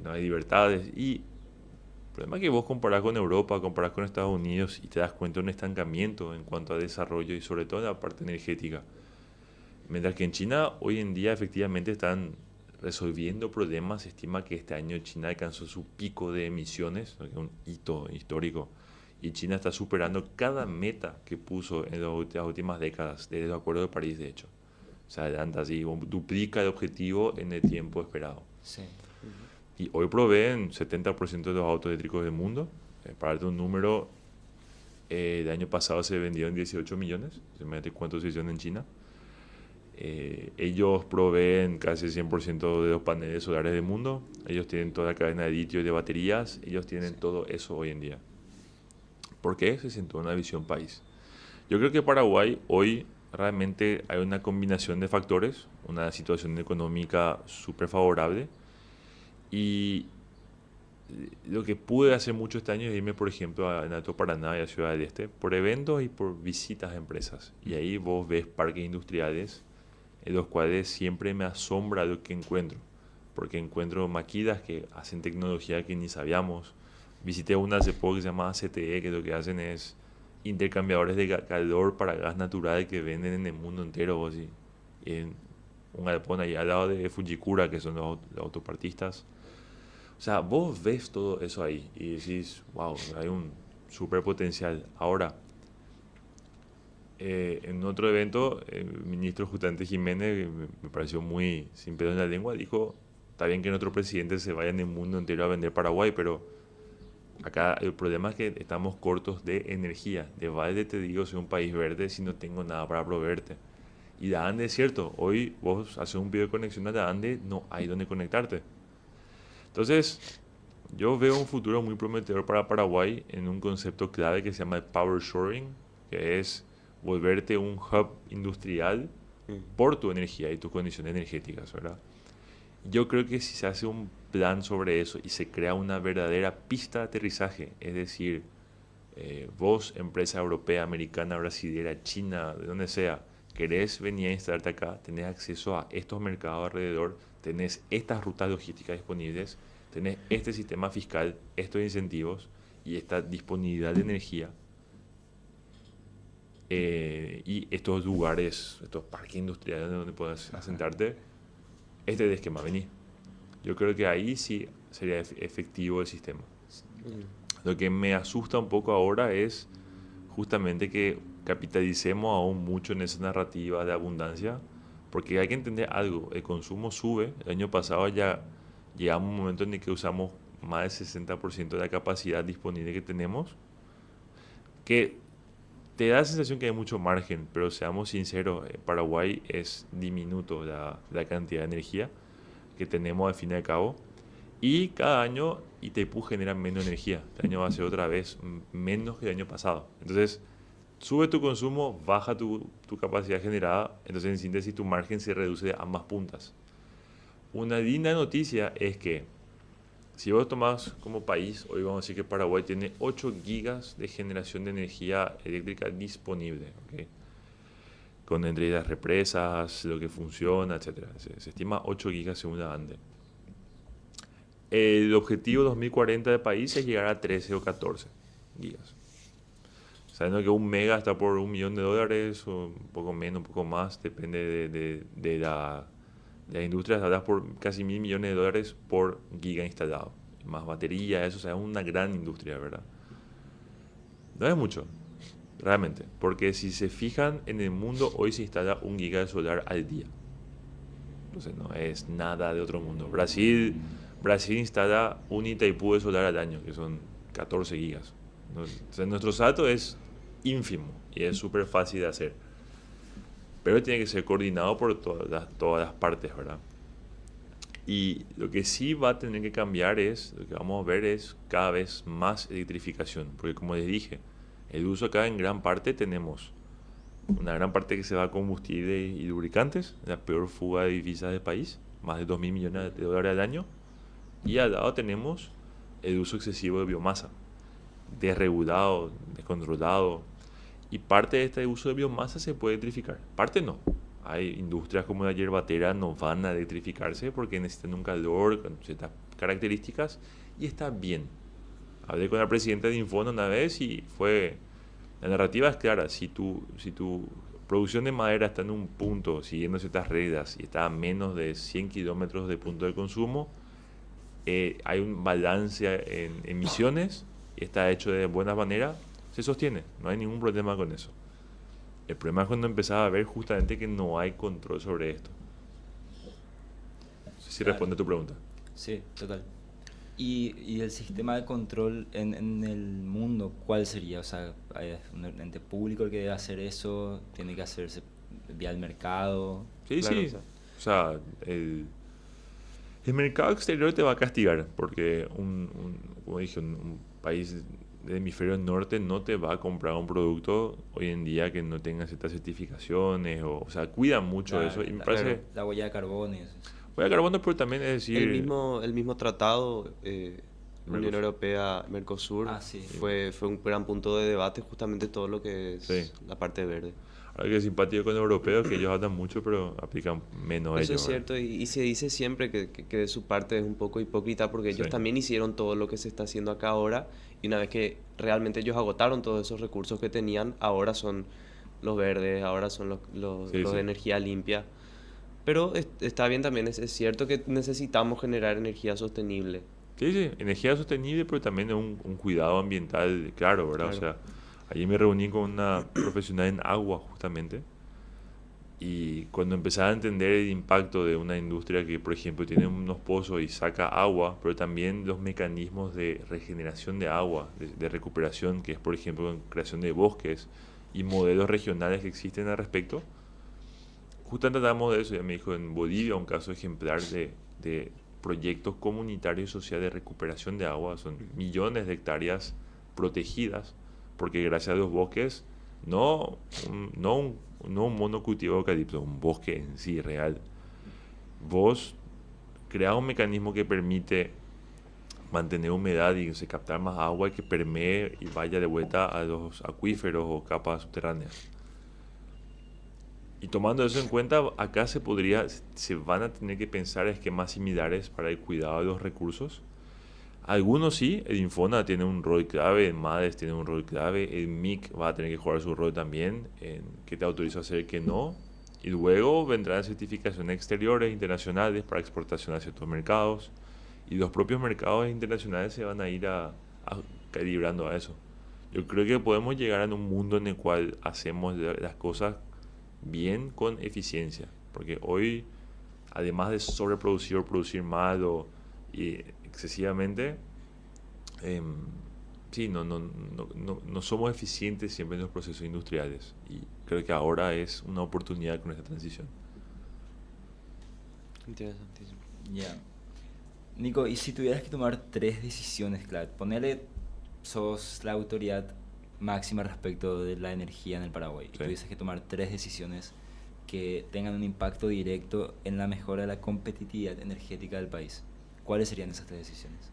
no hay libertades. Y el problema es que vos comparás con Europa, comparás con Estados Unidos y te das cuenta de un estancamiento en cuanto a desarrollo y sobre todo en la parte energética. Mientras que en China hoy en día efectivamente están resolviendo problemas, se estima que este año China alcanzó su pico de emisiones, que es un hito histórico, y China está superando cada meta que puso en las últimas décadas, desde el Acuerdo de París, de hecho. O sea, adelanta así, duplica el objetivo en el tiempo esperado. Sí. Y hoy proveen 70% de los autos eléctricos del mundo. Para darte un número, el año pasado se vendieron 18 millones. Imagínate cuántos se hicieron en China. Ellos proveen casi el 100% de los paneles solares del mundo. Ellos tienen toda la cadena de litio y de baterías. Ellos tienen todo eso hoy en día. ¿Por qué? Se sentó una visión país. Yo creo que Paraguay hoy realmente hay una combinación de factores, una situación económica súper favorable y lo que pude hacer mucho este año es irme, por ejemplo, a Alto Paraná y a Ciudad del Este por eventos y por visitas a empresas. Y ahí vos ves parques industriales en los cuales siempre me asombra lo que encuentro, porque encuentro maquilas que hacen tecnología que ni sabíamos. Visité una hace poco que se llama CTE, que lo que hacen es intercambiadores de calor para gas natural que venden en el mundo entero. Así. En un galpón ahí al lado de Fujikura, que son los autopartistas. O sea, vos ves todo eso ahí y decís, wow, hay un super potencial. Ahora, en otro evento, el ministro justamente Jiménez, me pareció muy sin pedo en la lengua, dijo, está bien que nuestro presidente se vaya en el mundo entero a vender Paraguay, pero acá el problema es que estamos cortos de energía. De balde te digo, soy un país verde si no tengo nada para proveerte. Y la ANDE es cierto, hoy vos haces un video de conexión a la ANDE, no hay donde conectarte. Entonces, yo veo un futuro muy prometedor para Paraguay en un concepto clave que se llama el power shoring, que es volverte un hub industrial por tu energía y tus condiciones energéticas, ¿verdad? Yo creo que si se hace un plan sobre eso y se crea una verdadera pista de aterrizaje, es decir, vos, empresa europea, americana, brasilera, china, de donde sea, querés venir a instalarte acá, tenés acceso a estos mercados alrededor, tenés estas rutas logísticas disponibles, tenés este sistema fiscal, estos incentivos y esta disponibilidad de energía, y estos lugares, estos parques industriales donde puedas asentarte, este es el esquema, vení. Yo creo que ahí sí sería efectivo el sistema. Lo que me asusta un poco ahora es justamente que capitalicemos aún mucho en esa narrativa de abundancia, porque hay que entender algo, el consumo sube, el año pasado ya llegamos a un momento en el que usamos más del 60% de la capacidad disponible que tenemos, que te da la sensación que hay mucho margen, pero seamos sinceros, Paraguay es diminuto la cantidad de energía que tenemos al fin y al cabo, y cada año Itaipú genera menos energía, este año va a ser otra vez menos que el año pasado, entonces sube tu consumo, baja tu capacidad generada, entonces en síntesis tu margen se reduce de ambas puntas. Una linda noticia es que si vos tomás como país, hoy vamos a decir que Paraguay tiene 8 gigas de generación de energía eléctrica disponible, ¿okay? Con entre las represas, lo que funciona, etc. Se estima 8 gigas según la ANDE. El objetivo 2040 del país es llegar a 13 o 14 gigas. Sabiendo que 1 mega está por $1 millón, o un poco menos, un poco más, depende de la industria, hablas por casi $1.000 millones por giga instalado. Más batería, eso, o sea, es una gran industria, ¿verdad? No es mucho, realmente, porque si se fijan, en el mundo hoy se instala 1 giga de solar al día. Entonces no es nada de otro mundo. Brasil instala un Itaipú de solar al año, que son 14 gigas. Entonces nuestro salto es ínfimo y es súper fácil de hacer. Pero tiene que ser coordinado por todas las partes, ¿verdad? Y lo que sí va a tener que cambiar lo que vamos a ver es cada vez más electrificación. Porque como les dije, el uso acá en gran parte tenemos una gran parte que se va a combustible y lubricantes, la peor fuga de divisas del país, más de $2.000 millones al año. Y al lado tenemos el uso excesivo de biomasa, desregulado, descontrolado. Y parte de este uso de biomasa se puede electrificar, parte no. Hay industrias como la yerbatera no van a electrificarse porque necesitan un calor con ciertas características y está bien. Hablé con la presidenta de Infono una vez y la narrativa es clara, si tu producción de madera está en un punto siguiendo ciertas reglas y está a menos de 100 kilómetros de punto de consumo, hay un balance en emisiones y está hecho de buena manera, se sostiene, no hay ningún problema con eso. El problema es cuando empezaba a ver justamente que no hay control sobre esto. No sé si responde a tu pregunta. Sí, total. ¿Y el sistema de control en el mundo, cuál sería? O sea, ¿es un ente público el que debe hacer eso? ¿Tiene que hacerse vía el mercado? Sí, Claro, sí. O sea, el mercado exterior te va a castigar porque como dije, un país del hemisferio norte no te va a comprar un producto hoy en día que no tenga ciertas certificaciones, o sea, cuidan mucho eso. Y me parece... La huella de carbono y eso. Huella de carbono, pero también es decir... El mismo tratado, Unión Europea, Mercosur, sí. fue un gran punto de debate justamente todo lo que es Sí. la parte verde. Ahora que es simpático con los europeos, que ellos hablan mucho, pero aplican menos Eso ellos. es cierto, y se dice siempre que de su parte es un poco hipócrita porque ellos Sí. también hicieron todo lo que se está haciendo acá ahora, y una vez que realmente ellos agotaron todos esos recursos que tenían, ahora son los verdes, ahora son los Sí, sí. de energía limpia. Pero está bien también, es cierto que necesitamos generar energía sostenible. Sí, sí, energía sostenible, pero también un cuidado ambiental, claro, ¿verdad? Claro. O sea, ayer me reuní con una profesional en agua, justamente, y cuando empezaba a entender el impacto de una industria que, por ejemplo, tiene unos pozos y saca agua, pero también los mecanismos de regeneración de agua, de recuperación, que es, por ejemplo, en creación de bosques y modelos regionales que existen al respecto, justamente hablamos de eso. Ya me dijo, en Bolivia, un caso ejemplar de proyectos comunitarios y sociales de recuperación de agua, son millones de hectáreas protegidas, porque gracias a los bosques No un monocultivo de eucalipto, un bosque en sí real. Vos creás un mecanismo que permite mantener humedad y se captar más agua y que permee y vaya de vuelta a los acuíferos o capas subterráneas. Y tomando eso en cuenta, acá se van a tener que pensar esquemas similares para el cuidado de los recursos. Algunos sí, el Infona tiene un rol clave, el MADES tiene un rol clave, el MIC va a tener que jugar su rol también, en qué te autoriza a hacer, qué no. Y luego vendrán certificaciones exteriores, internacionales, para exportación a ciertos mercados. Y los propios mercados internacionales se van a ir calibrando a eso. Yo creo que podemos llegar a un mundo en el cual hacemos las cosas bien con eficiencia. Porque hoy, además de sobreproducir o producir mal y excesivamente, sí, no somos eficientes siempre en los procesos industriales. Y creo que ahora es una oportunidad con esta transición. Interesantísimo. Ya. Nico, y si tuvieras que tomar 3 decisiones, claro, ponele, sos la autoridad máxima respecto de la energía en el Paraguay, y Sí. tuvieses que tomar 3 decisiones que tengan un impacto directo en la mejora de la competitividad energética del país, ¿cuáles serían esas 3 decisiones?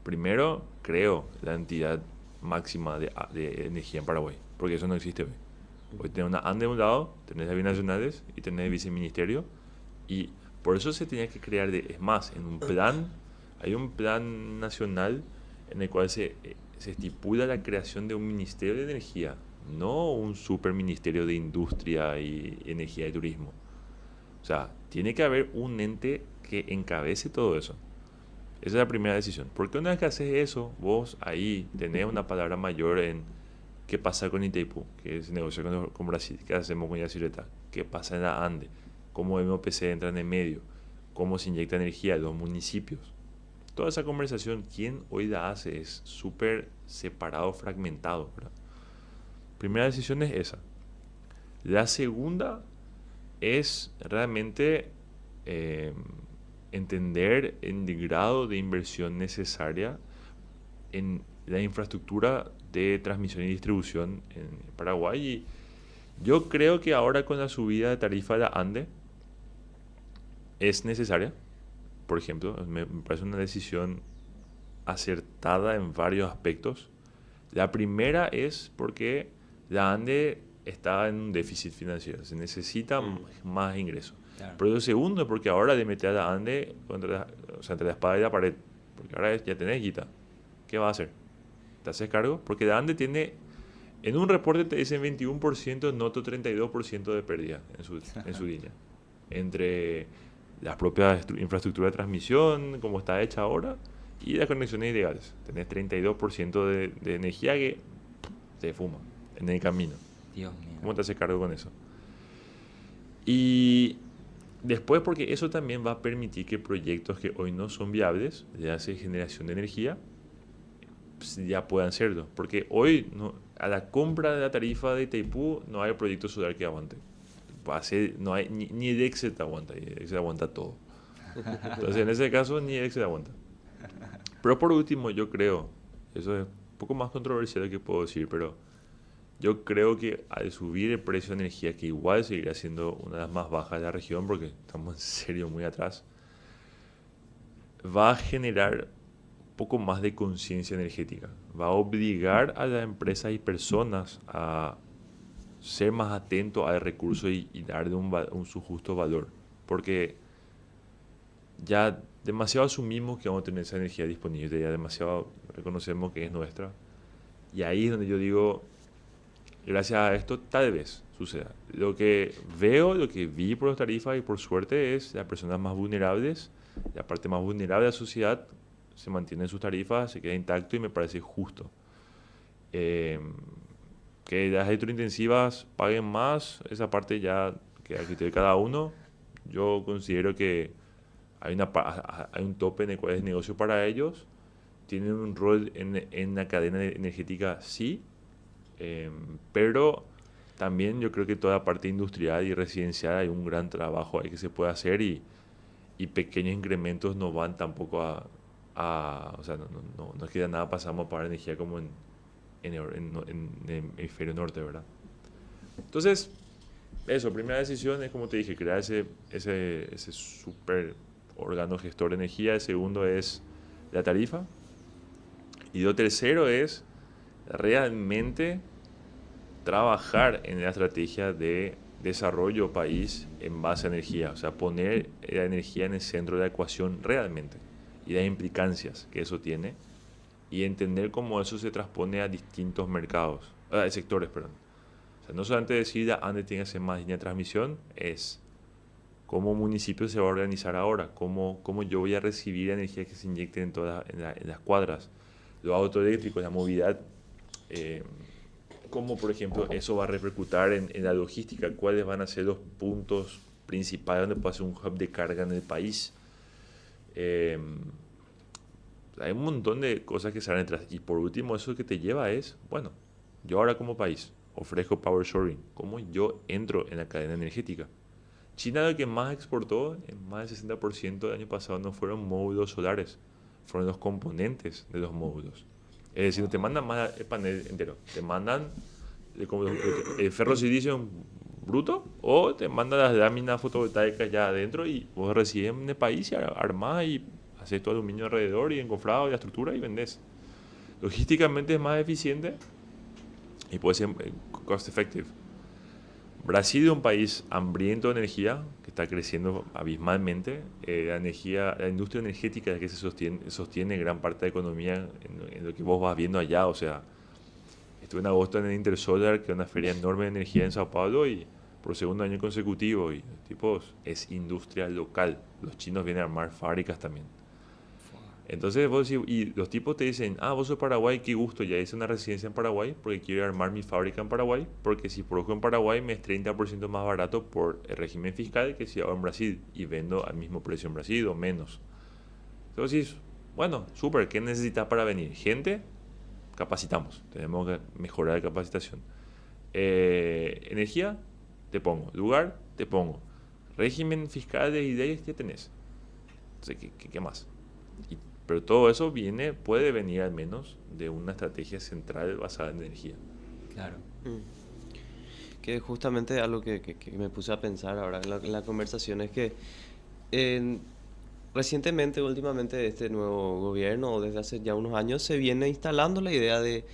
Primero, creo la entidad máxima de energía en Paraguay, porque eso no existe hoy. Hoy tenés una ANDE de un lado, tenés las binacionales y tenés el viceministerio, y por eso se tenía que crear, es más, hay un plan nacional en el cual se estipula la creación de un ministerio de energía, no un superministerio de industria y energía y turismo. O sea, tiene que haber un ente que encabece todo eso. Esa es la primera decisión. Porque una vez que haces eso, vos ahí tenés una palabra mayor en qué pasa con Itaipú, que se negocia con Brasil, qué hacemos con Yacyretá, qué pasa en la Ande, cómo MOPC entra en el medio, cómo se inyecta energía a los municipios. Toda esa conversación, quien hoy la hace, es súper separado, fragmentado, ¿verdad? Primera decisión es esa. La segunda es realmente entender el grado de inversión necesaria en la infraestructura de transmisión y distribución en Paraguay. Y yo creo que ahora con la subida de tarifa de la ANDE es necesaria. Por ejemplo, me parece una decisión acertada en varios aspectos. La primera es porque la ANDE está en un déficit financiero, se necesita más ingresos. Claro. Pero lo segundo es porque ahora le metes a la ANDE entre la espada y la pared, porque ahora ya tenés guita. ¿Qué vas a hacer? ¿Te haces cargo? Porque la ANDE tiene, en un reporte te dicen 21%, noto 32% de pérdida en su línea. Entre las propias infraestructuras de transmisión, como está hecha ahora, y las conexiones ilegales. Tenés 32% de energía que se fuma en el camino. Dios mío. ¿Cómo te haces cargo con eso? Y después, porque eso también va a permitir que proyectos que hoy no son viables, de hace generación de energía, pues ya puedan serlo. Porque hoy, a la compra de la tarifa de Itaipú, no hay proyecto solar que aguante. No hay, ni el Exet aguanta, y el Exet aguanta todo. Entonces, en ese caso, ni el Exet aguanta. Pero por último, yo creo, eso es un poco más controversial que puedo decir, pero yo creo que al subir el precio de energía, que igual seguirá siendo una de las más bajas de la región, porque estamos en serio muy atrás, va a generar un poco más de conciencia energética. Va a obligar a las empresas y personas a ser más atentos al recurso y darle su justo valor. Porque ya demasiado asumimos que vamos a tener esa energía disponible, ya demasiado reconocemos que es nuestra. Y ahí es donde yo digo, gracias a esto tal vez suceda. Lo que veo, lo que vi por las tarifas y por suerte es las personas más vulnerables, la parte más vulnerable de la sociedad se mantiene en sus tarifas, se queda intacto y me parece justo. Que las electrointensivas paguen más, esa parte ya queda a criterio de cada uno. Yo considero que hay un tope en el cual es negocio para ellos. Tienen un rol en la cadena energética, sí, pero también yo creo que toda la parte industrial y residencial hay un gran trabajo ahí que se puede hacer y pequeños incrementos no van tampoco o sea, no es que de nada pasamos a pagar energía como en el hemisferio norte, ¿verdad? Entonces, eso, primera decisión es, como te dije, crear ese super órgano gestor de energía. El segundo es la tarifa. Y lo tercero es realmente trabajar en la estrategia de desarrollo país en base a energía. O sea, poner la energía en el centro de la ecuación realmente. Y las implicancias que eso tiene. Y entender cómo eso se transpone a distintos mercados, sectores, perdón. O sea, no solamente decir a dónde tiene que ser más línea de transmisión, es cómo municipio se va a organizar ahora, cómo yo voy a recibir energía que se inyecte en todas en las cuadras, los autos eléctricos, la movilidad, cómo, por ejemplo, eso va a repercutir en la logística, cuáles van a ser los puntos principales donde puede ser un hub de carga en el país. Hay un montón de cosas que salen detrás. Y por último, eso que te lleva es, bueno, yo ahora como país ofrezco power shoring, ¿cómo yo entro en la cadena energética? China lo que más exportó, en más del 60% del año pasado, no fueron módulos solares, fueron los componentes de los módulos. Es decir, no te mandan más el panel entero, te mandan el ferrosilicio bruto o te mandan las láminas fotovoltaicas ya adentro y vos recibes en el país y armás y haces tu aluminio alrededor y encofrado y la estructura y vendés. Logísticamente es más eficiente y puede ser cost effective. Brasil es un país hambriento de energía que está creciendo abismalmente. La industria energética es la que sostiene gran parte de la economía en lo que vos vas viendo allá. O sea, estuve en agosto en el Intersolar, que es una feria enorme de energía en Sao Paulo, y por segundo año consecutivo. Y tipos, es industria local. Los chinos vienen a armar fábricas también. Entonces vos decís, y los tipos te dicen, vos sos Paraguay, qué gusto, ya hice una residencia en Paraguay porque quiero armar mi fábrica en Paraguay, porque si produzco en Paraguay me es 30% más barato por el régimen fiscal que si hago en Brasil y vendo al mismo precio en Brasil o menos. Entonces, bueno, súper, ¿qué necesitas para venir? Gente, capacitamos, tenemos que mejorar la capacitación. Energía, te pongo. Lugar, te pongo. Régimen fiscal de ideas, ya tenés. Entonces, ¿qué más? Pero todo eso puede venir al menos de una estrategia central basada en energía. Claro. Que justamente algo que me puse a pensar ahora en la conversación es que recientemente, últimamente, este nuevo gobierno, o desde hace ya unos años, se viene instalando la idea de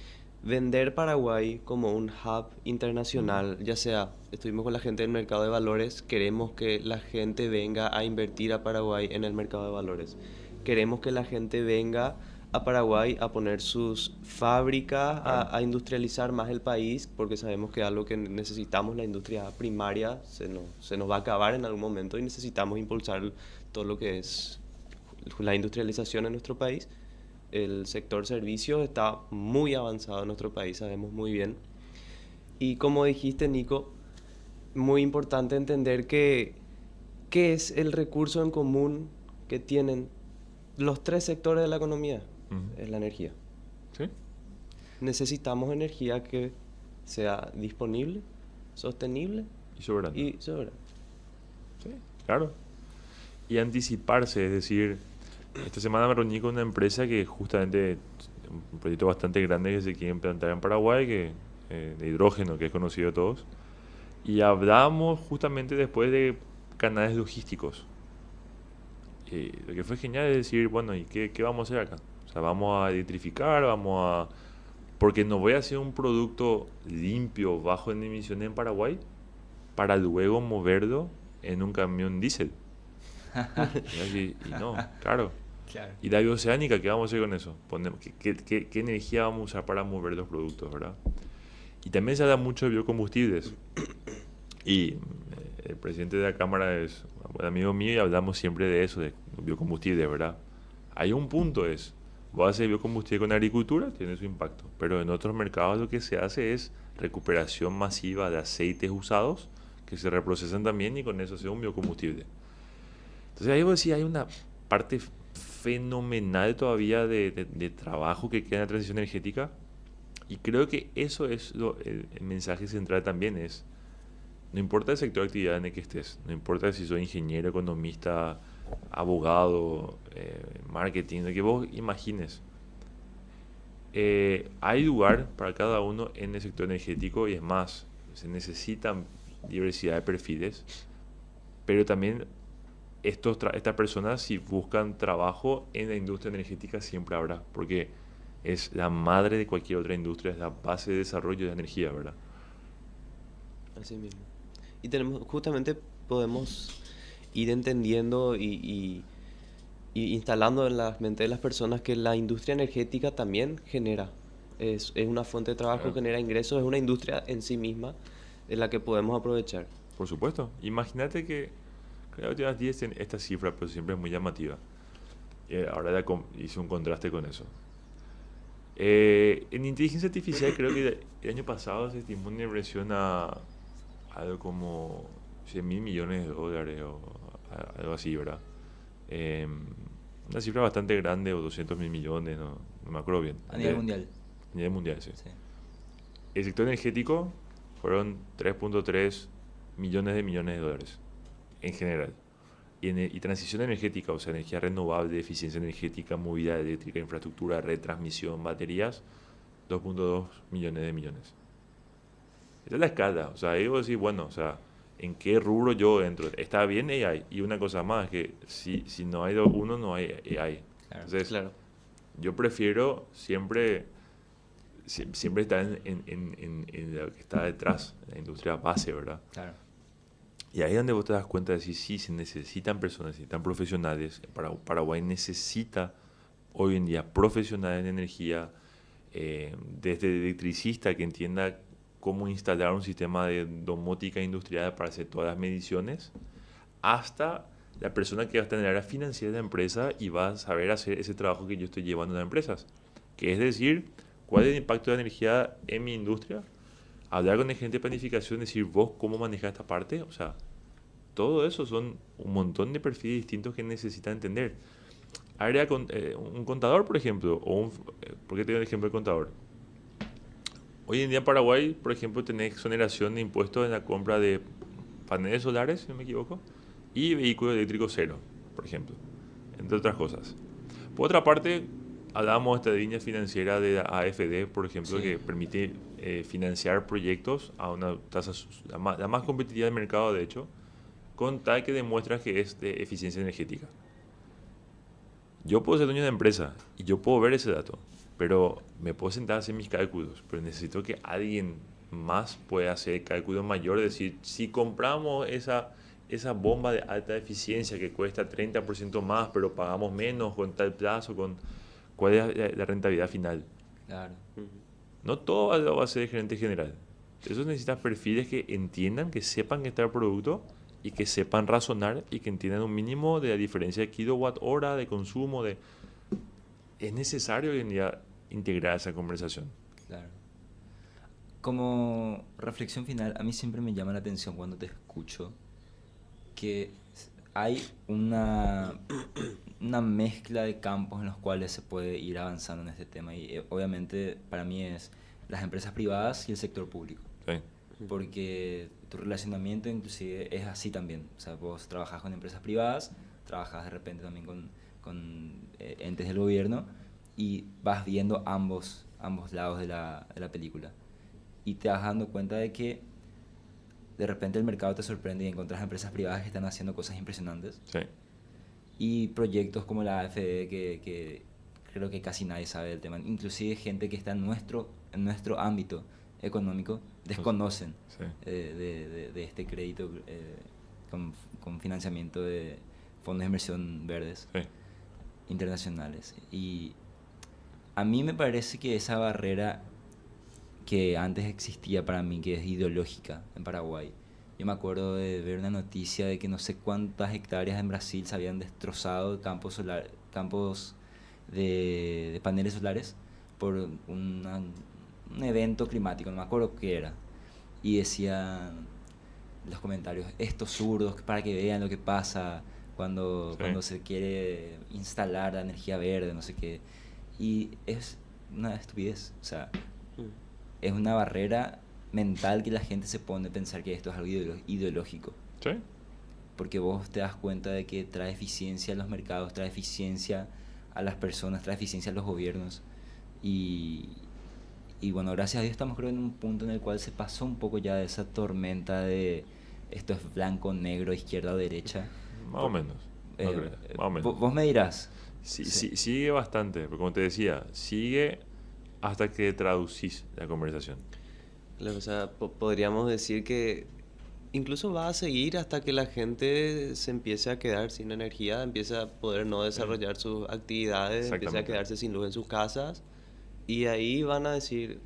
vender Paraguay como un hub internacional, ya sea, estuvimos con la gente del mercado de valores, queremos que la gente venga a invertir a Paraguay en el mercado de valores. Queremos que la gente venga a Paraguay a poner sus fábricas, a industrializar más el país, porque sabemos que es algo que necesitamos, la industria primaria se nos va a acabar en algún momento y necesitamos impulsar todo lo que es la industrialización en nuestro país. El sector servicios está muy avanzado en nuestro país, sabemos muy bien. Y como dijiste, Nico, muy importante entender qué es el recurso en común que tienen los tres sectores de la economía. Es la energía. ¿Sí? Necesitamos energía que sea disponible, sostenible y soberana. Sí, claro. Y anticiparse, es decir, esta semana me reuní con una empresa que justamente, un proyecto bastante grande que se quiere implantar en Paraguay, de hidrógeno, que es conocido de todos, y hablamos justamente después de canales logísticos. Lo que fue genial es decir, bueno, ¿y qué vamos a hacer acá? O sea, vamos a electrificar, porque no voy a hacer un producto limpio, bajo en emisiones en Paraguay, para luego moverlo en un camión diésel. y no, claro. Y la bioceánica, ¿qué vamos a hacer con eso? ¿Qué energía vamos a usar para mover los productos, verdad? Y también se habla mucho de biocombustibles. Y el presidente de la Cámara es un buen amigo mío y hablamos siempre de eso, de biocombustibles, ¿verdad? Hay un punto vos haces biocombustible con agricultura, tiene su impacto. Pero en otros mercados lo que se hace es recuperación masiva de aceites usados que se reprocesan también y con eso se hace un biocombustible. Entonces ahí vos decís, hay una parte fenomenal todavía de trabajo que queda en la transición energética y creo que eso es el mensaje central también es, no importa el sector de actividad en el que estés, no importa si sos ingeniero, economista, abogado, marketing, lo que vos imagines, hay lugar para cada uno en el sector energético y es más, se necesitan diversidad de perfiles, pero también estas personas, si buscan trabajo en la industria energética, siempre habrá, porque es la madre de cualquier otra industria, es la base de desarrollo de energía, ¿verdad? Así mismo. Y justamente podemos ir entendiendo y instalando en la mente de las personas que la industria energética también genera, es una fuente de trabajo, Claro. genera ingresos, es una industria en sí misma de la que podemos aprovechar. Por supuesto. Imagínate que, creo que días en esta cifra, pero siempre es muy llamativa. Ahora ya hice un contraste con eso. En inteligencia artificial creo que el año pasado se estimó una inversión a algo como 100.000 millones de dólares o algo así, ¿verdad? Una cifra bastante grande, o 200.000 millones, no me acuerdo bien. A nivel mundial. A nivel mundial, sí. Sí. El sector energético fueron 3.3 millones de dólares en general. Y transición energética, o sea, energía renovable, eficiencia energética, movilidad eléctrica, infraestructura, red, transmisión, baterías, 2.2 millones de millones. Esa es la escala. O sea, ahí vos decís, bueno, o sea, ¿en qué rubro yo entro? Está bien AI. Y una cosa más, que si no hay uno, no hay AI. Claro. Entonces, Claro. yo prefiero siempre estar en lo que está detrás, en la industria base, ¿verdad? Claro. Y ahí es donde vos te das cuenta de decir, sí, se necesitan personas, se necesitan profesionales. Paraguay necesita hoy en día profesionales en energía, desde el electricista que entienda cómo instalar un sistema de domótica industrial para hacer todas las mediciones, hasta la persona que va a estar en el área financiera de la empresa y va a saber hacer ese trabajo que yo estoy llevando a las empresas. Que es decir, cuál es el impacto de la energía en mi industria, hablar con el gerente de planificación, decir vos cómo manejas esta parte, o sea, todo eso son un montón de perfiles distintos que necesitan entender. Un contador, por ejemplo, ¿por qué te doy el ejemplo del contador? Hoy en día en Paraguay, por ejemplo, tenés exoneración de impuestos en la compra de paneles solares, si no me equivoco, y vehículos eléctricos cero, por ejemplo, entre otras cosas. Por otra parte, hablábamos de esta línea financiera de la AFD, por ejemplo, Sí. que permite financiar proyectos a una tasa la más competitiva del mercado, de hecho, con tal que demuestra que es de eficiencia energética. Yo puedo ser dueño de empresa y yo puedo ver ese dato, pero me puedo sentar a hacer mis cálculos, pero necesito que alguien más pueda hacer el cálculo mayor, es decir, si compramos esa bomba de alta eficiencia que cuesta 30% más, pero pagamos menos con tal plazo, ¿cuál es la rentabilidad final? Claro. Ujú. No todo lo va a ser el gerente general. Eso necesita perfiles que entiendan, que sepan que está el producto y que sepan razonar y que entiendan un mínimo de la diferencia de kilowatt hora de consumo. Es necesario hoy en día integrar esa conversación. Claro. Como reflexión final, a mí siempre me llama la atención cuando te escucho que hay una mezcla de campos en los cuales se puede ir avanzando en este tema. Y obviamente para mí es las empresas privadas y el sector público. ¿Sí? Porque tu relacionamiento inclusive es así también. O sea, vos trabajas con empresas privadas, trabajas de repente también con entes del gobierno y vas viendo ambos lados de la película. Y te vas dando cuenta de que de repente el mercado te sorprende y encuentras empresas privadas que están haciendo cosas impresionantes. Sí. Y proyectos como la AFD que creo que casi nadie sabe del tema. Inclusive gente que está en nuestro ámbito económico desconocen Sí. de este crédito con financiamiento de fondos de inversión verdes Sí. internacionales. Y a mí me parece que esa barrera que antes existía para mí, que es ideológica en Paraguay. Yo me acuerdo de ver una noticia de que no sé cuántas hectáreas en Brasil se habían destrozado campos de paneles solares por un evento climático, no me acuerdo qué era. Y decían los comentarios, estos zurdos, para que vean lo que pasa cuando se quiere instalar la energía verde, no sé qué. Y es una estupidez, o sea, es una barrera mental que la gente se pone a pensar que esto es algo ideológico. Sí. Porque vos te das cuenta de que trae eficiencia a los mercados, trae eficiencia a las personas, trae eficiencia a los gobiernos. Y Y bueno, gracias a Dios estamos creo en un punto en el cual se pasó un poco ya de esa tormenta de esto es blanco, negro, izquierda o derecha. Más o menos. No creo, más o menos. Vos me dirás. Sí, sigue bastante, porque como te decía, sigue hasta que traducís la conversación. O sea, podríamos decir que incluso va a seguir hasta que la gente se empiece a quedar sin energía, empiece a poder no desarrollar sus actividades, empiece a Exactamente. quedarse sin luz en sus casas. Y ahí van a decir,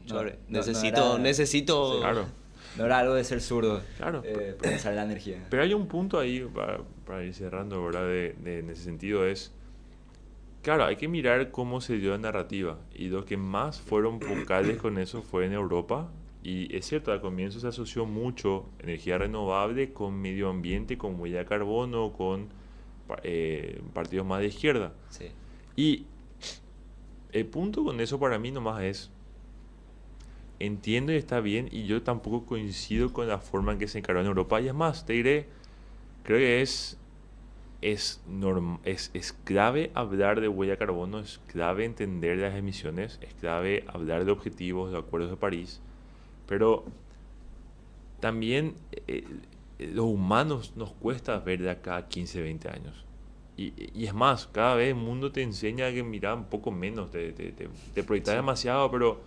No, "Chore, no necesito, era- necesito... Claro, No era algo de ser zurdo. claro. Pensar la energía. Pero hay un punto ahí, para ir cerrando, ¿verdad? En ese sentido es, claro, hay que mirar cómo se dio la narrativa. Y los que más fueron vocales con eso fue en Europa. Y es cierto, al comienzo se asoció mucho energía renovable con medio ambiente, con huella de carbono, con partidos más de izquierda. Sí. Y el punto con eso para mí nomás es, entiendo y está bien, y yo tampoco coincido con la forma en que se encaró en Europa. Y es más, te diré, creo que es clave hablar de huella de carbono, es clave entender las emisiones, es clave hablar de objetivos, de acuerdos de París, pero también los humanos nos cuesta ver de acá a 15, 20 años. Y es más, cada vez el mundo te enseña que mira un poco menos, te proyectas demasiado, pero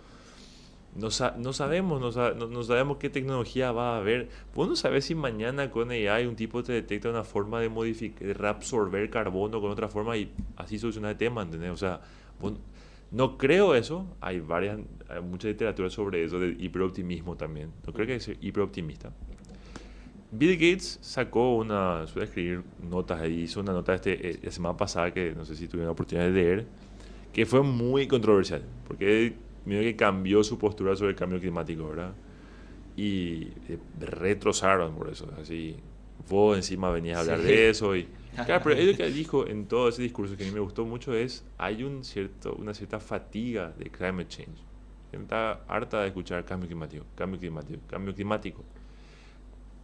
no sabemos, no sabemos qué tecnología va a haber. Vos no sabés si mañana con AI un tipo te detecta una forma de modificar, de reabsorber carbono con otra forma y así solucionar el tema, ¿entendés? O sea, no creo eso. Hay mucha literatura sobre eso, de hiperoptimismo también. No creo que sea hiperoptimista. Bill Gates suele escribir notas, hizo una nota la semana pasada que no sé si tuvieron la oportunidad de leer, que fue muy controversial, porque medio que cambió su postura sobre el cambio climático, ¿verdad? Y retrozaron por eso, así, vos encima venías a hablar de eso y... Claro, pero él lo que dijo en todo ese discurso que a mí me gustó mucho es, hay una cierta fatiga de climate change. Gente está harta de escuchar cambio climático, cambio climático, cambio climático.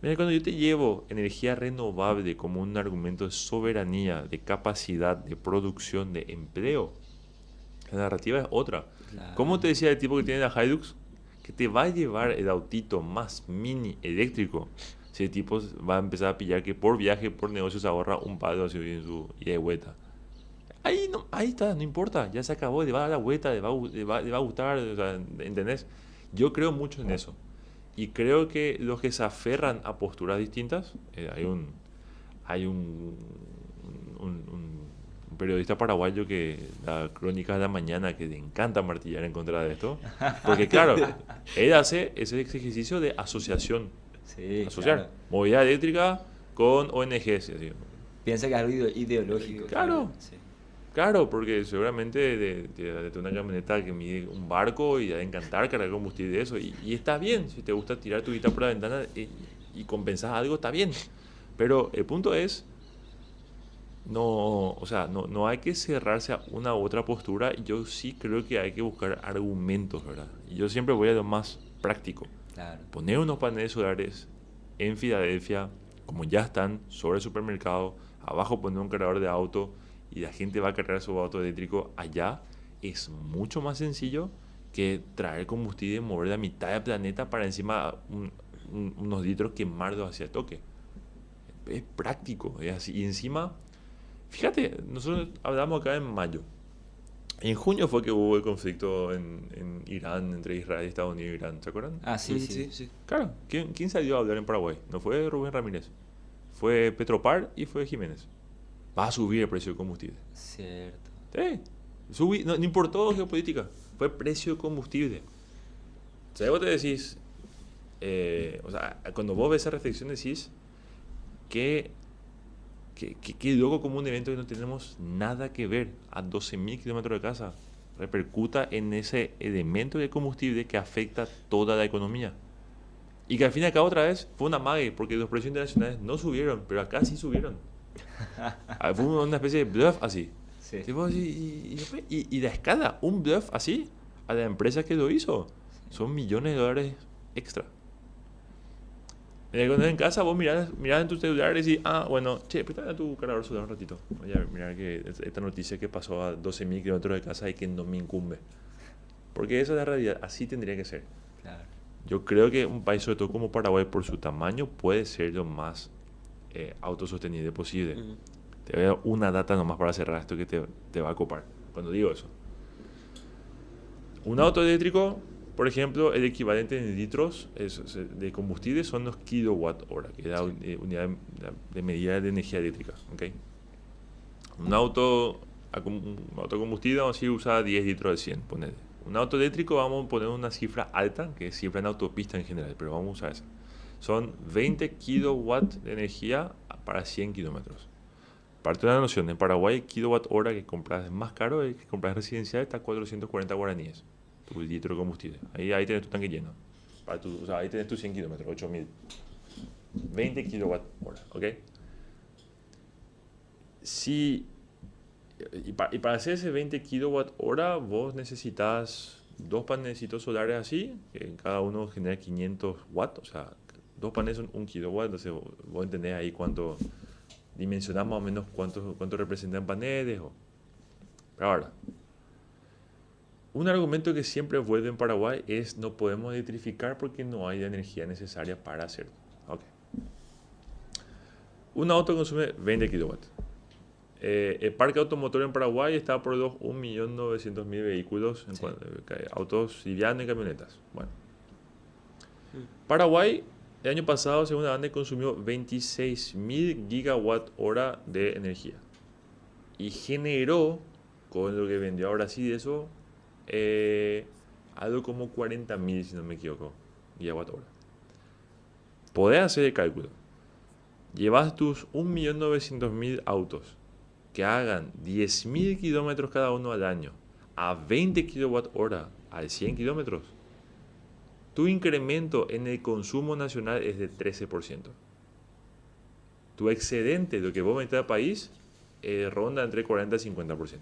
Mira, cuando yo te llevo energía renovable como un argumento de soberanía, de capacidad, de producción, de empleo, la narrativa es otra. Claro. ¿Cómo te decía el tipo que tiene la Hilux? Que te va a llevar el autito más mini eléctrico. Si el tipo va a empezar a pillar que por viaje, por negocio se ahorra un palo así en su ida y vuelta. Ahí está, no importa, ya se acabó, le va a dar la vuelta, le va a gustar, o sea, ¿entendés? Yo creo mucho en eso. Y creo que los que se aferran a posturas distintas, hay un periodista paraguayo que la Crónica de la Mañana que le encanta martillar en contra de esto, porque claro, él hace ese ejercicio de asociación, Sí, asociar claro. movilidad eléctrica con ONGs, así. Piensa que es algo ideológico. Claro. Sí. Claro, porque seguramente de una camioneta que mide un barco y de encantar cargar combustible de eso. Y está bien, si te gusta tirar tu guitarra por la ventana y compensar algo, está bien. Pero el punto es, no hay que cerrarse a una u otra postura. Y yo sí creo que hay que buscar argumentos, ¿verdad? Y yo siempre voy a lo más práctico. Claro. Poner unos paneles solares en Filadelfia, como ya están, sobre el supermercado, abajo poner un cargador de auto y la gente va a cargar su auto eléctrico allá, es mucho más sencillo que traer combustible y mover la mitad del planeta para encima unos litros quemarlos hacia el toque. Es práctico, es así. Y encima, fíjate, nosotros hablamos acá en mayo. En junio fue que hubo el conflicto en Irán, entre Israel, Estados Unidos y Irán, ¿se acuerdan? Ah, sí, sí. Sí, sí. Claro, ¿quién salió a hablar en Paraguay? No fue Rubén Ramírez, fue Petropar y fue Jiménez. Va a subir el precio de combustible. Cierto. Sí, no importó geopolítica, fue precio de combustible. O sea, vos te decís, o sea, cuando vos ves esa reflexión decís que loco como un evento que no tenemos nada que ver a 12.000 kilómetros de casa repercuta en ese elemento de combustible que afecta toda la economía. Y que al fin y al cabo otra vez fue una mague, porque los precios internacionales no subieron, pero acá sí subieron. Fue una especie de bluff así. Sí. Y la escala, un bluff así, a la empresa que lo hizo, son millones de dólares extra. Cuando en casa vos mirás en tu celular y decís, bueno, préstame tu cargador solar un ratito. Voy a mirar que esta noticia que pasó a 12.000 kilómetros de casa y que no me incumbe. Porque esa es la realidad, así tendría que ser. Claro. Yo creo que un país, sobre todo como Paraguay, por su tamaño, puede ser lo más autosostenible posible. Ujú. Te voy a dar una data nomás para cerrar esto que te va a copar cuando digo eso. Un auto eléctrico, por ejemplo, el equivalente en litros de combustible son los kilowatt hora, que es la unidad de medida de energía eléctrica. ¿Okay? Un auto combustible, vamos a decir, usa 10 litros de 100, ponele. Un auto eléctrico vamos a poner una cifra alta, que es cifra en autopista en general, pero vamos a usar esa. Son 20 kilowatts de energía para 100 kilómetros. Parte de la noción, en Paraguay el kilowatt hora que compras es más caro, el que compras residencial está a 440 guaraníes, tu litro de combustible. Ahí tenés tu tanque lleno. O sea, ahí tenés tus 100 kilómetros, 8000. 20 kilowatt hora, ¿ok? Y para hacer ese 20 kilowatt hora, vos necesitas dos panelcitos solares así, que cada uno genera 500 watts, o sea, dos paneles son 1 kilowatt, entonces vos entendés ahí cuánto, dimensionás más o menos cuánto representan paneles. Pero ahora, un argumento que siempre vuelve en Paraguay es no podemos electrificar porque no hay la energía necesaria para hacerlo. Okay. Un auto consume 20 kilowatts. El parque automotor en Paraguay está por los 1.900.000 vehículos, sí, autos livianos y camionetas. Bueno. Paraguay, el año pasado, según la ANDE, consumió 26.000 gigawatt hora de energía. Y generó, con lo que vendió ahora sí de eso, algo como 40.000, si no me equivoco, gigawatt hora. Podés hacer el cálculo. Llevas tus 1.900.000 autos que hagan 10.000 kilómetros cada uno al año a 20 kilowatt hora a 100 kilómetros. Tu incremento en el consumo nacional es de 13%. Tu excedente, lo que vos metés al país, ronda entre 40 y 50%.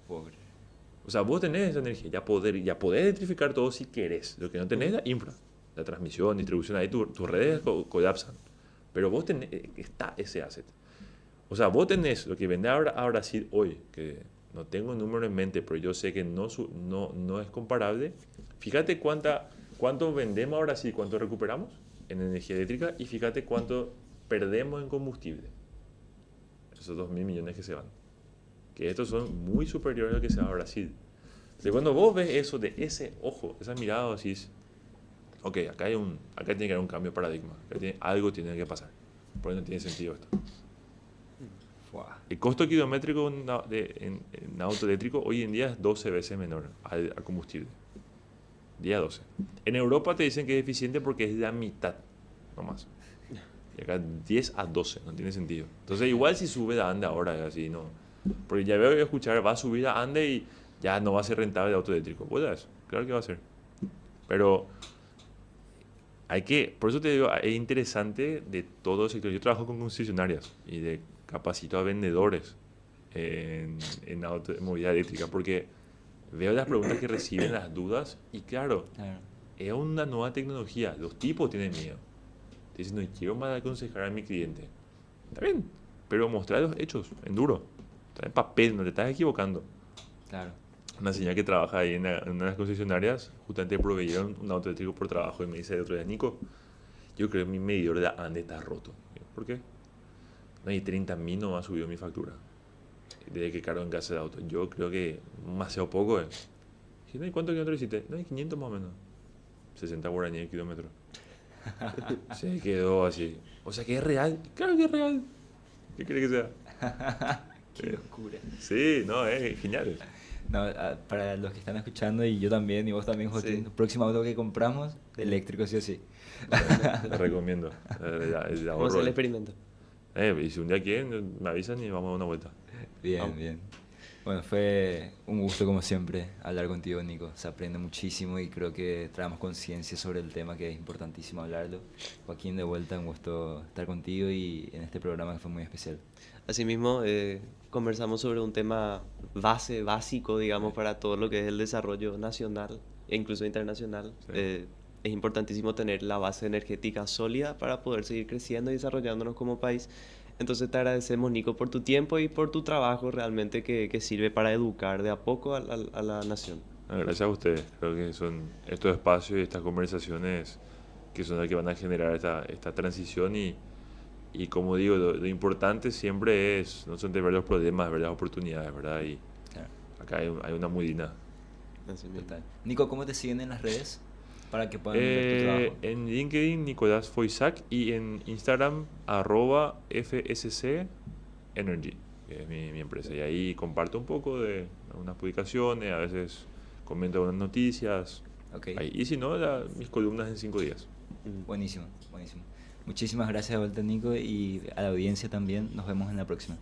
Pobre. O sea, vos tenés esa energía, ya podés electrificar todo si querés. Lo que no tenés es la infra, la transmisión, distribución, ahí tus redes colapsan. Pero vos tenés, está ese asset. O sea, vos tenés lo que vende a Brasil hoy, que no tengo un número en mente, pero yo sé que no es comparable. Fíjate cuánto vendemos a Brasil, cuánto recuperamos en energía eléctrica, y fíjate cuánto perdemos en combustible. Esos 2.000 millones que se van. Que estos son muy superiores a lo que se va a Brasil. Entonces, cuando vos ves eso de ese ojo, esa mirada, decís, ok, acá tiene que haber un cambio de paradigma, algo tiene que pasar, porque no tiene sentido esto. El costo kilométrico en auto eléctrico hoy en día es 12 veces menor al combustible. 10 a 12. En Europa te dicen que es eficiente porque es la mitad, nomás. Y acá 10 a 12, no tiene sentido. Entonces igual si sube la ANDE ahora, así, no. Porque ya veo que escuchar, va a subir la ANDE y ya no va a ser rentable el auto eléctrico. Pues eso, claro que va a ser. Pero por eso te digo, es interesante de todo el sector. Yo trabajo con concesionarias y capacito a vendedores en movilidad eléctrica, porque veo las preguntas que reciben, las dudas, y claro, es una nueva tecnología. Los tipos tienen miedo. Te dicen, no quiero mal aconsejar a mi cliente. Está bien, pero mostrar los hechos, en duro. Está en papel, no te estás equivocando. Claro. Una señora que trabaja ahí en una de las concesionarias, justamente proveyeron un auto eléctrico por trabajo, y me dice el otro día, Nico, yo creo que mi medidor de ANDE está roto. ¿Por qué? No, y 30.000 no ha subido mi factura desde que cargo en casa el auto. Yo creo que demasiado poco. Dije, no, ¿y cuántos kilómetros hiciste? No, hay 500 más o menos. 60 guaraníes el kilómetro. Se quedó así. O sea que es real. Claro que es real. ¿Qué crees que sea? Qué locura. Sí, no, es genial. No, para los que están escuchando, y yo también, y vos también, Joaquín, sí, el próximo auto que compramos, eléctrico sí o sí. Te recomiendo. Vamos a hacer el experimento. Y si un día quieren, me avisan y vamos a dar una vuelta. Bien, bien. Bueno, fue un gusto como siempre hablar contigo, Nico. Se aprende muchísimo y creo que traemos conciencia sobre el tema, que es importantísimo hablarlo. Joaquín, de vuelta, un gusto estar contigo y en este programa que fue muy especial. Asimismo, conversamos sobre un tema básico, digamos, para todo lo que es el desarrollo nacional e incluso internacional. Sí. Es importantísimo tener la base energética sólida para poder seguir creciendo y desarrollándonos como país. Entonces te agradecemos, Nico, por tu tiempo y por tu trabajo realmente que sirve para educar de a poco a la nación. Gracias a ustedes. Creo que son estos espacios y estas conversaciones que son las que van a generar esta transición y como digo, lo importante siempre es, no son de ver los problemas, ver las oportunidades, ¿verdad? Y Claro, acá hay una muy linda. Así mismo. total. Nico, ¿cómo te siguen en las redes para que puedan ver tu trabajo? En LinkedIn, Nicolás Foisac, y en Instagram, @FSC Energy, que es mi empresa. Y ahí comparto un poco de algunas publicaciones, a veces comento algunas noticias. Ok, Ahí. Y si no, mis columnas en 5 días. buenísimo, buenísimo. Muchísimas gracias de vuelta, Nico, y a la audiencia también. Nos vemos en la próxima.